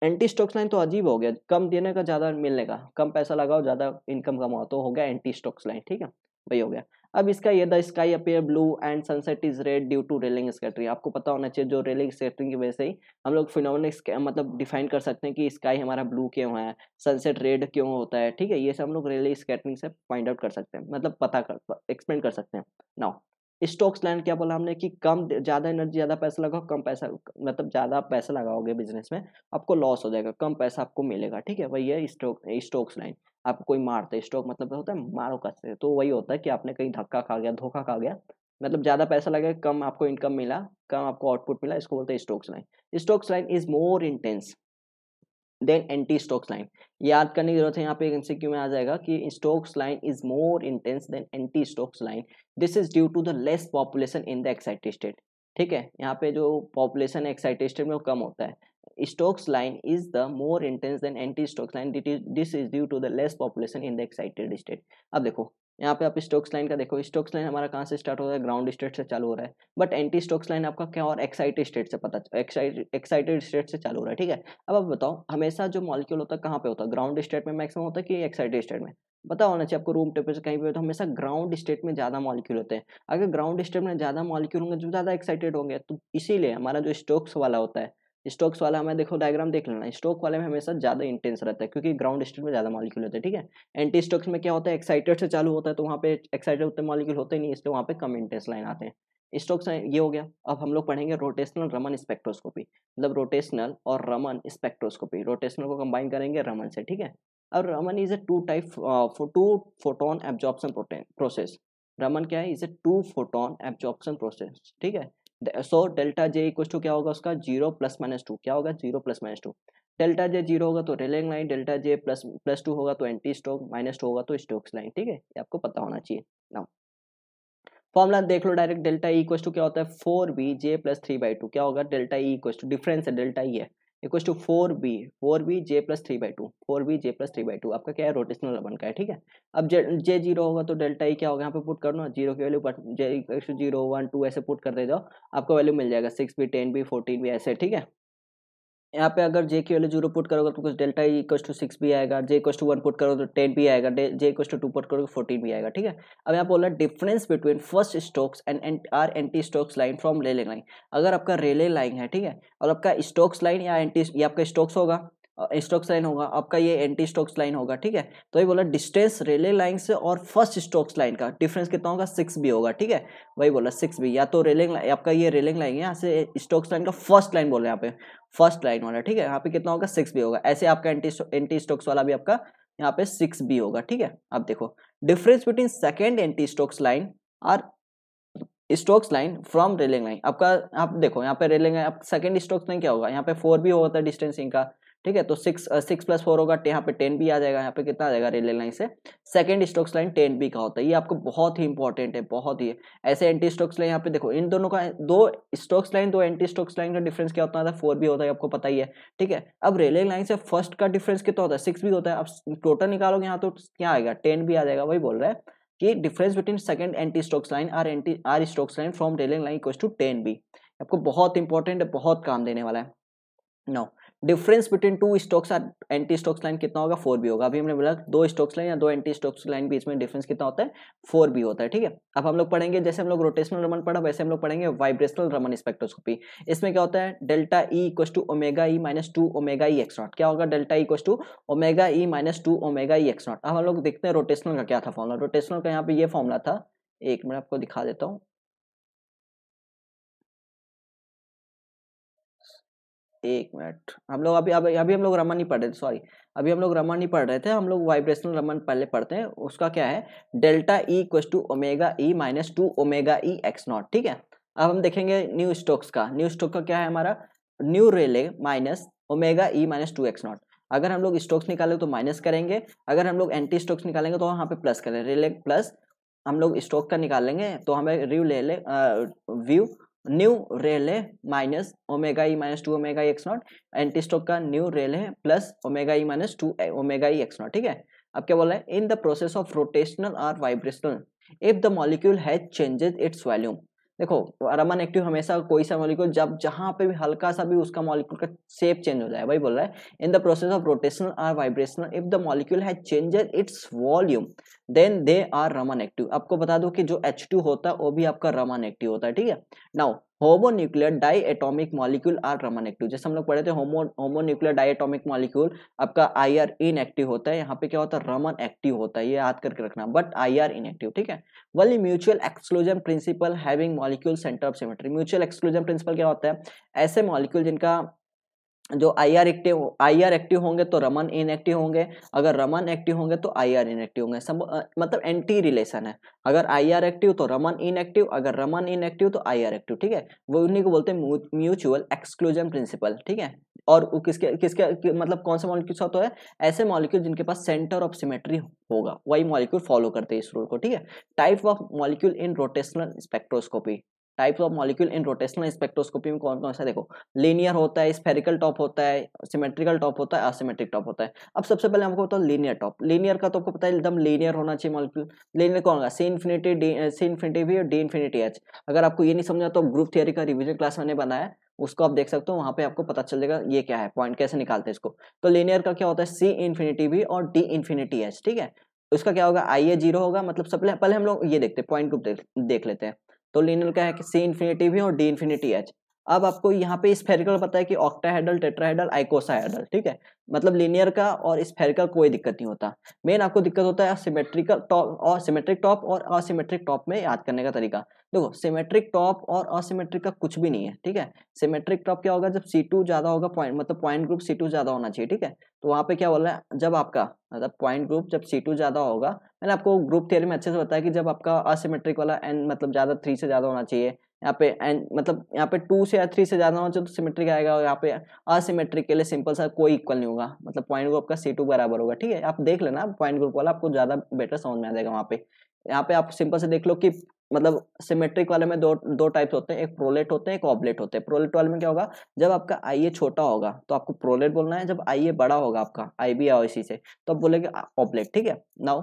एंटी स्टोक्स लाइन तो अजीब हो गया, कम देने का ज़्यादा मिलने का, कम पैसा लगाओ ज़्यादा इनकम कमाओ, तो हो गया एंटी स्टोक्स लाइन। ठीक है, वही हो गया। अब इसका ये the sky appear blue and sunset is red due to रेलिंग स्कैटरिंग, आपको पता होना चाहिए जो रेलिंग स्कैटरिंग की वजह से ही हम लोग फिनोमेना मतलब डिफाइन कर सकते हैं कि स्काई हमारा ब्लू क्यों है, सनसेट रेड क्यों होता है। ठीक है, ये सब हम लोग रेलिंग स्कैटरिंग से फाइंड आउट कर सकते हैं, मतलब पता कर एक्सप्लेन कर सकते हैं। नाउ स्टोक्स लाइन क्या बोला हमने कि कम ज़्यादा एनर्जी ज़्यादा पैसा लगाओ, कम पैसा मतलब ज़्यादा पैसा लगाओगे बिजनेस में आपको लॉस हो जाएगा, कम पैसा आपको मिलेगा। ठीक है, वही है स्टोक्स लाइन। आपको कोई मारता है, स्टोक मतलब होता है मारो कसते, तो वही होता है कि आपने कहीं धक्का खा गया, धोखा खा गया, मतलब ज़्यादा पैसा लगा, कम आपको इनकम मिला, कम आपको आउटपुट मिला, इसको बोलते हैं Stokes line. Stokes line is more intense than anti Stokes line. याद करने की जरूरत है, यहाँ पे एमसीक्यू में आ जाएगा कि Stokes line is more intense than anti Stokes line, this is due to the less population in the excited state. ठीक है, यहाँ पे जो पॉपुलेशन एक्साइटेड स्टेट में वो कम होता है। Stokes line is the more intense than anti Stokes line, this is due to the less population in the excited state. अब देखो यहाँ पे आप स्टोक्स लाइन का देखो, स्टोक्स लाइन हमारा कहाँ से स्टार्ट हो रहा है, ग्राउंड स्टेट से चालू हो रहा है, बट एंटी स्टोक्स लाइन आपका क्या और एक्साइटेड स्टेट से पता एक्साइटेड स्टेट से चालू हो रहा है। ठीक है, अब आप बताओ हमेशा जो मॉलिक्यूल होता है कहाँ पे होता है, ग्राउंड स्टेट में मैक्सिमम होता है कि एक्साइटेड स्टेट में? पता होना चाहिए आपको, रूम टेम्परेचर कहीं पे तो हमेशा ग्राउंड स्टेट में ज़्यादा मॉलिक्यूल होते हैं। अगर ग्राउंड स्टेट में ज़्यादा मॉलिक्यूल होंगे जो ज़्यादा एक्साइटेड होंगे, तो इसीलिए हमारा जो स्टोक्स वाला होता है, स्टोक्स वाला हमें देखो डायग्राम देख लेना, स्टोक वाले में हमेशा ज़्यादा इंटेंस रहता है क्योंकि ग्राउंड स्टेट में ज़्यादा मॉलिक्यूल होते हैं। ठीक है, एंटी स्टोक्स में क्या होता है, एक्साइटेड से चालू होता है, तो वहाँ पे एक्साइटेड उतने मॉलिक्यूल होते ही नहीं, इसलिए वहाँ पे कम इंटेंस लाइन आते हैं। स्टोक्स ये हो गया। अब हम लोग पढ़ेंगे रोटेशनल रमन स्पेक्ट्रोस्कोपी, मतलब रोटेशनल और रमन स्पेक्ट्रोस्कोपी, रोटेशनल को कंबाइन करेंगे रमन से। ठीक है, अब Raman is a two photon absorption process. Raman क्या है, is a two photon absorption process. ठीक है, so delta J equal to क्या होगा उसका, 0 ± 2, क्या होगा 0 ± 2। डेल्टा जे 0 होगा तो रेलिंग लाइन, डेल्टा जे +2 होगा तो एंटी स्टोक, -2 होगा तो स्टोक्स लाइन। ठीक है, ये आपको पता होना चाहिए। नाउ फॉर्मूला देख लो direct, delta E equal to क्या होता है, 4bj+3/2, क्या होगा delta E equal to, difference है डेल्टा ई है, इक्वल टू 4bj+3/2, 4bj+3/2 आपका क्या है, रोटेशनल रमन का है। ठीक है, अब जे 0 होगा तो डेल्टा ई क्या होगा, यहाँ पे पुट करना, जीरो की वैल्यू जे इक्वल टू 0 1 2 ऐसे पुट कर दे जाओ, आपको वैल्यू मिल जाएगा 6b 10b 14b ऐसे। ठीक है, यहाँ पे अगर जे की वैल्यू 0 पुट करोगे तो कुछ डेल्टा ई इक्वल टू 6 भी आएगा, जे इक्वल टू 1 पुट करोगे तो 10 भी आएगा, जे इक्वल टू 2 पुट करोगे 14 भी आएगा। ठीक है, अब यहाँ बोला difference between first Stokes and or anti Stokes line from Rayleigh line. अगर आपका रेले लाइन है, ठीक है, और आपका स्टोक्स लाइन या एंटी, ये आपका स्टोक्स होगा, स्टोक्स लाइन होगा, आपका ये एंटी स्टोक्स लाइन होगा। ठीक है, तो ये बोला डिस्टेंस रेले लाइन से और फर्स्ट स्टोक्स लाइन का डिफरेंस कितना होगा, 6 भी होगा। ठीक है, वही बोला 6 भी, या तो रेलिंग आपका ये रेलिंग लाइन है, यहाँ से स्टोक्स लाइन का फर्स्ट लाइन बोल रहे हैं यहाँ पे, फर्स्ट लाइन वाला। ठीक है, यहाँ पे कितना होगा, 6 भी होगा। ऐसे आपका एंटी स्टोक्स वाला भी आपका यहाँ पे 6 भी होगा। ठीक है, अब देखो difference between second anti Stokes line और स्टोक्स लाइन फ्रॉम रेलिंग लाइन। आपका आप देखो यहाँ पे रेलिंग लाइन, सेकंड स्टोक्स लाइन क्या होगा, यहाँ पे 4 भी होता है डिस्टेंस इनका। ठीक है, तो 6 + 4 होगा, यहाँ पे 10 भी आ जाएगा, यहाँ पे कितना आ जाएगा रेलिंग लाइन से सेकंड स्टोक्स लाइन 10 भी का होता है। ये आपको बहुत ही इंपॉर्टेंट है, बहुत ही। ऐसे एंटी स्टोक्स लाइन यहाँ पे देखो, इन दोनों का, दो स्टोक्स लाइन दो एंटी स्टोक्स लाइन का डिफरेंस क्या होता है, 4 भी होता है, आपको पता ही है। ठीक है, अब रेलिंग लाइन से फर्स्ट का डिफरेंस कितना होता है, 6 भी होता है। अब टोटल निकालोगे यहाँ तो क्या आएगा, 10 भी आ जाएगा। वही बोल रहा है कि difference between second anti Stokes line or Stokes line from रेलिंग लाइन इक्वल्स टू 10 बी। आपको बहुत इंपॉर्टेंट है, बहुत काम देने वाला है। No, difference between two Stokes और एंटी स्टोक्स लाइन कितना होगा, 4 भी होगा। अभी हमने बोला दो स्टोक्स लाइन या दो एंटी स्टोक्स लाइन बीच में डिफरेंस कितना होता है, 4 भी होता है। ठीक है, अब हम लोग पढ़ेंगे, जैसे हम लोग रोटेशनल रमन पढ़ा वैसे हम लोग पढ़ेंगे वाइब्रेशनल रमन स्पेक्ट्रोस्कोपी। इसमें क्या होता है, delta E equal to omega E -2 omega E X nought. क्या होगा, delta E equal to omega E -2 omega E X nought. अब हम लोग देखते हैं रोटेशनल का क्या था फॉर्मुला। रोटेशनल का यहाँ पे ये फॉर्मुला था, एक मिनट आपको दिखा देता हूँ। एक मिनट, हम लोग अभी हम लोग रमन नहीं पढ़ रहे थे, सॉरी, अभी हम लोग रमन नहीं पढ़ रहे थे, हम लोग वाइब्रेशनल रमन पहले पढ़ते हैं। उसका क्या है, delta E equal to omega E -2 omega E X not. ठीक है, अब हम देखेंगे न्यू स्टोक्स का। न्यू स्टोक का क्या है हमारा, nu Rayleigh minus omega E -2 X nought. अगर हम लोग स्टोक्स निकालें तो माइनस करेंगे, अगर हम लोग एंटी स्टोक्स निकालेंगे तो वहाँ पे प्लस करें, रेले प्लस हम लोग स्टोक का निकाल लेंगे, तो हमें व्यू ले ले व्यू न्यू रेल है minus omega E minus 2 omega E X not, anti Stoke का न्यू रेल है plus omega E minus 2 omega E X not. ठीक है, अब क्या बोला है, in the process of rotational और vibrational if the molecule has changes its volume. देखो रमन एक्टिव हमेशा कोई सा मॉलिक्यूल जब जहां पे भी हल्का सा भी उसका मॉलिक्यूल का शेप चेंज हो जाए, वही बोल रहा है, in the process of rotational और vibrational if the molecule has changes its volume then they are Raman active. आपको बता दो कि जो H2 होता है वो भी आपका रमन एक्टिव होता है। ठीक है, now homonuclear diatomic molecule are Raman active. जैसे हम लोग पढ़े थे होमोन्यूक्लियर डाई एटॉमिक मॉलिक्यूल आपका IR इनएक्टिव होता है, यहाँ पे क्या होता है, रमन एक्टिव होता है, ये याद करके रखना, बट IR इनएक्टिव। ठीक है, वली mutual exclusion principle having molecule center of symmetry. Mutual exclusion principle क्या होता है, ऐसे मॉलिक्यूल जिनका जो IR एक्टिव होंगे तो रमन इनएक्टिव होंगे, अगर रमन एक्टिव होंगे तो IR इनएक्टिव होंगे। मतलब एंटी रिलेशन है, अगर IR एक्टिव तो रमन इनएक्टिव, अगर रमन इनएक्टिव तो IR एक्टिव। ठीक है, वो उन्हीं को बोलते हैं म्यूचुअल एक्सक्लूजन प्रिंसिपल। ठीक है, और किसके किसके मतलब कौन सा मॉलिक्यूल साथ है, ऐसे मॉलिक्यूल जिनके पास सेंटर ऑफ सिमेट्री होगा वही मॉलिक्यूल फॉलो करते हैं इस रूल को। ठीक है, type of molecule in rotational spectroscopy. Types of molecule in rotational spectroscopy में कौन कौन सा, देखो लीनियर होता है, स्फेरिकल टॉप होता है, सिमेट्रिकल टॉप होता है, असिमेट्रिक टॉप होता है। अब सबसे पहले हमको बताओ लीनियर टॉप। लीनियर का तो आपको पता है एकदम लीनियर होना चाहिए मॉलिक्यूल। लीनियर कौन होगा, सी इन्फिनिटी भी और डी इन्फिनिटी एच। अगर आपको ये नहीं समझा तो ग्रुप थियरी का रिवीजन क्लास मैंने बनाया, उसको आप देख सकते हो, वहां पे आपको पता चल जाएगा ये क्या है, पॉइंट कैसे निकालते हैं इसको। तो लीनियर का क्या होता है, सी इन्फिनिटी भी और डी इन्फिनिटी एच। ठीक है, उसका क्या होगा, आई ए जीरो होगा, मतलब सब पहले हम लोग ये देखते हैं पॉइंट ग्रुप देख लेते हैं। तो लीनियर का है कि सी इन्फिनिटी भी और डी इन्फिनिटी एच। अब आपको यहाँ पे स्फेरिकल पता है कि ऑक्टाहेड्रल, टेट्राहेड्रल, आइकोसाहेड्रल। ठीक है, मतलब लीनियर का और स्फेरिकल कोई दिक्कत नहीं होता। मेन आपको दिक्कत होता है सिमेट्रिकल टॉप और सिमेट्रिक टॉप और असिमेट्रिक टॉप में याद करने का तरीका। देखो सिमेट्रिक टॉप और असिमेट्रिक का कुछ भी नहीं है। ठीक है, सिमेट्रिक टॉप क्या होगा, जब C2 ज्यादा होगा, पॉइंट मतलब पॉइंट ग्रुप C2 ज्यादा होना चाहिए। ठीक है, तो वहां पे क्या बोल रहा है, जब आपका मतलब पॉइंट ग्रुप जब C2 ज्यादा होगा, मैंने आपको ग्रुप थ्योरी में अच्छे से बताया कि जब आपका असिमेट्रिक वाला n मतलब ज्यादा 3 से ज्यादा होना चाहिए, यहाँ पे n मतलब यहाँ पे 2 से या 3 से ज्यादा होना चाहिए तो सिमेट्रिक आएगा, और यहाँ पे असिमेट्रिक के लिए सिंपल सा कोई इक्वल नहीं होगा, मतलब पॉइंट ग्रुप का C2 बराबर होगा। ठीक है, आप देख लेना पॉइंट ग्रुप वाला, आपको ज्यादा बेटर समझ में आ जाएगा वहाँ पे। यहाँ पे आप सिंपल से देख लो कि मतलब सिमेट्रिक वाले में दो टाइप्स होते हैं, एक प्रोलेट होते हैं, एक ऑब्लेट होते हैं। प्रोलेट वाले में क्या होगा, जब आपका IA छोटा होगा तो आपको प्रोलेट बोलना है, जब IA बड़ा होगा आपका IB या IC से तो आप बोलेंगे ऑब्लेट। ठीक है, नाउ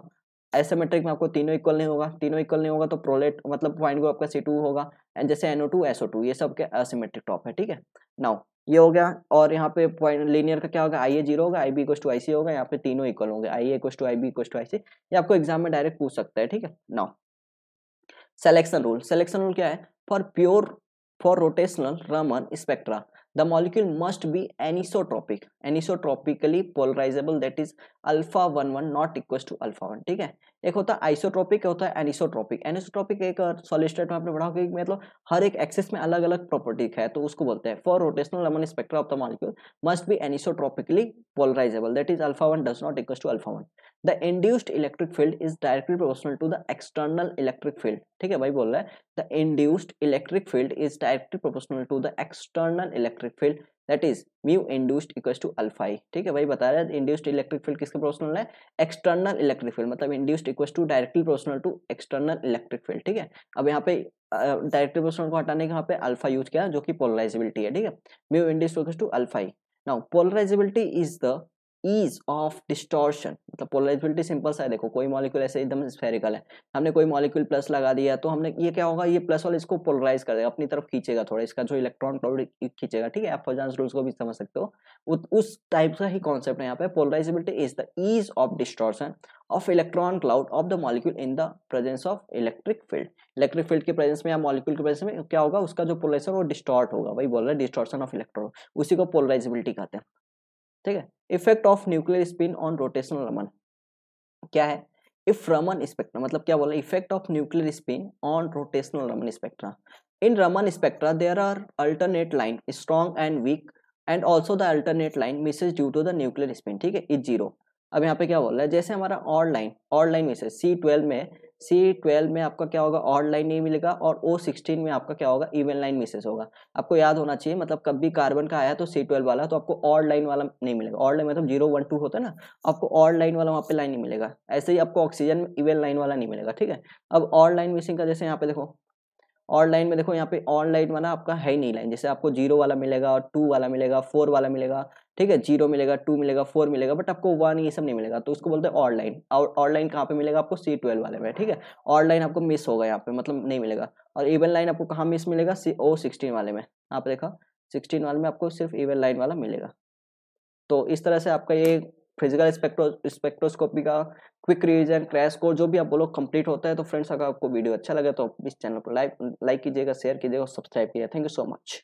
एसिमेट्रिक में आपको तीनों इक्वल नहीं होगा, तीनों इक्वल नहीं होगा तो प्रोलेट मतलब पॉइंट ग्रुप आपका C2 होगा, एंड जैसे NO2 SO2 ये सब के असिमेट्रिक टॉप है। ठीक है, नाउ ये हो गया, और यहाँ पे पॉइंट लीनियर का क्या होगा, IA जीरो होगा, IB इक्वल टू IC होगा, यहाँ पे तीनों इक्वल होंगे, IA equal to IB equal to IC। ये आपको एग्जाम में डायरेक्ट पूछ सकता है। ठीक है, now selection rule. Selection rule क्या है, for rotational Raman spectra the molecule must be anisotropic, anisotropically polarisable, that is alpha 1 1 not equal to alpha 1। ठीक है, एक होता है आइसोट्रोपिक, होता है एनिसोट्रोपिक। एनिसोट्रोपिक एक सॉलिड स्टेट में आपने पढ़ा होगा कि मतलब हर एक एक्सिस में अलग अलग प्रॉपर्टी है, तो उसको बोलते हैं for rotational Raman spectra of the molecule must be anisotropically polarisable, that is alpha 1 does not equal to alpha 1। The induced electric field is directly proportional to the external electric field। ठीक है भाई, बोल रहा है the induced electric field is directly proportional to the external electric field, that is mu induced equals to alpha I। ठीक है भाई, बता रहा है induced electric field किसके प्रोपोर्शनल है, external electric field, मतलब induced equals to directly proportional to external electric field। ठीक है, अब यहाँ पे डायरेक्टली प्रोपोर्शनल को हटाने के यहाँ पे अल्फा यूज किया जो कि पोलराइजेबिलिटी है। ठीक है, mu induced equals to alpha I। Now polarisability is the ease of distortion, मतलब पोलराइजेबिलिटी सिंपल सा है, देखो कोई मॉलिक्यूल ऐसे एकदम स्फेरिकल है, हमने कोई मॉलिक्यूल प्लस लगा दिया तो हमने ये क्या होगा, ये प्लस वाला इसको पोलराइज कर देगा, अपनी तरफ खींचेगा थोड़ा, इसका जो इलेक्ट्रॉन क्लाउड खींचेगा। ठीक है, आप पॉइजन रूल्स को भी समझ सकते हो, उस टाइप का ही कॉन्सेप्ट है यहाँ पे। Polarisability is the ease of distortion of electron cloud of the molecule in the presence of electric field. Electric field के प्रेजेंस में या मॉलिक्यूल के प्रेजेंस में क्या होगा, उसका जो पोलराइजेशन वो डिस्टॉर्ट होगा, वही बोल रहा है डिस्टॉर्शन ऑफ इलेक्ट्रॉन, उसी को पोलराइजेबिलिटी कहते हैं। ठीक है, effect of nuclear spin on rotational Raman क्या है, इफ रमन स्पेक्ट्रा मतलब क्या बोला, effect of nuclear spin on rotational Raman spectra. In Raman spectra there are alternate line strong and weak and also the alternate line misses due to the nuclear spin. ठीक है, is zero. अब यहाँ पे क्या बोल रहा है, जैसे हमारा ऑड लाइन मिसेज C12 में C12 में आपका क्या होगा, ऑड लाइन नहीं मिलेगा, और O16 में आपका क्या होगा, इवन लाइन मिसेस होगा। आपको याद होना चाहिए, मतलब कभी कार्बन का आया तो C12 वाला तो आपको ऑड लाइन वाला नहीं मिलेगा। ऑड लाइन मतलब 0 1 2 होता है ना, आपको ऑड लाइन वाला वहाँ पे लाइन नहीं मिलेगा। ऐसे ही आपको ऑक्सीजन में इवन लाइन वाला नहीं मिलेगा, ठीक है। अब ऑड लाइन मिसिंग का जैसे यहाँ पे देखो, ऑड लाइन में देखो यहाँ पे ऑन लाइन वाला आपका है ही नहीं लाइन, जैसे आपको 0 वाला मिलेगा और 2 वाला मिलेगा, 4 वाला मिलेगा, ठीक है, 0 मिलेगा, 2 मिलेगा, 4 मिलेगा, बट आपको 1 ये सब नहीं मिलेगा, तो उसको बोलते हैं ऑड लाइन। और ऑड लाइन कहाँ पे मिलेगा आपको, C12 वाले में, ठीक है। ऑड लाइन आपको मिस होगा यहाँ पे, मतलब नहीं मिलेगा। और इवन लाइन आपको कहाँ मिस मिलेगा, O16 वाले में। यहाँ पे देखा 16 वाले में आपको सिर्फ इवन लाइन वाला मिलेगा। तो इस तरह से आपका ये फिजिकल स्पेक्ट्रोस्कोपी का क्विक रिवीजन, क्रैश कोर्स, जो भी आप बोलो, कंप्लीट होता है। तो फ्रेंड्स, अगर आपको वीडियो अच्छा लगे तो इस चैनल को लाइक कीजिएगा, शेयर कीजिएगा और सब्सक्राइब कीजिएगा। Thank you so much.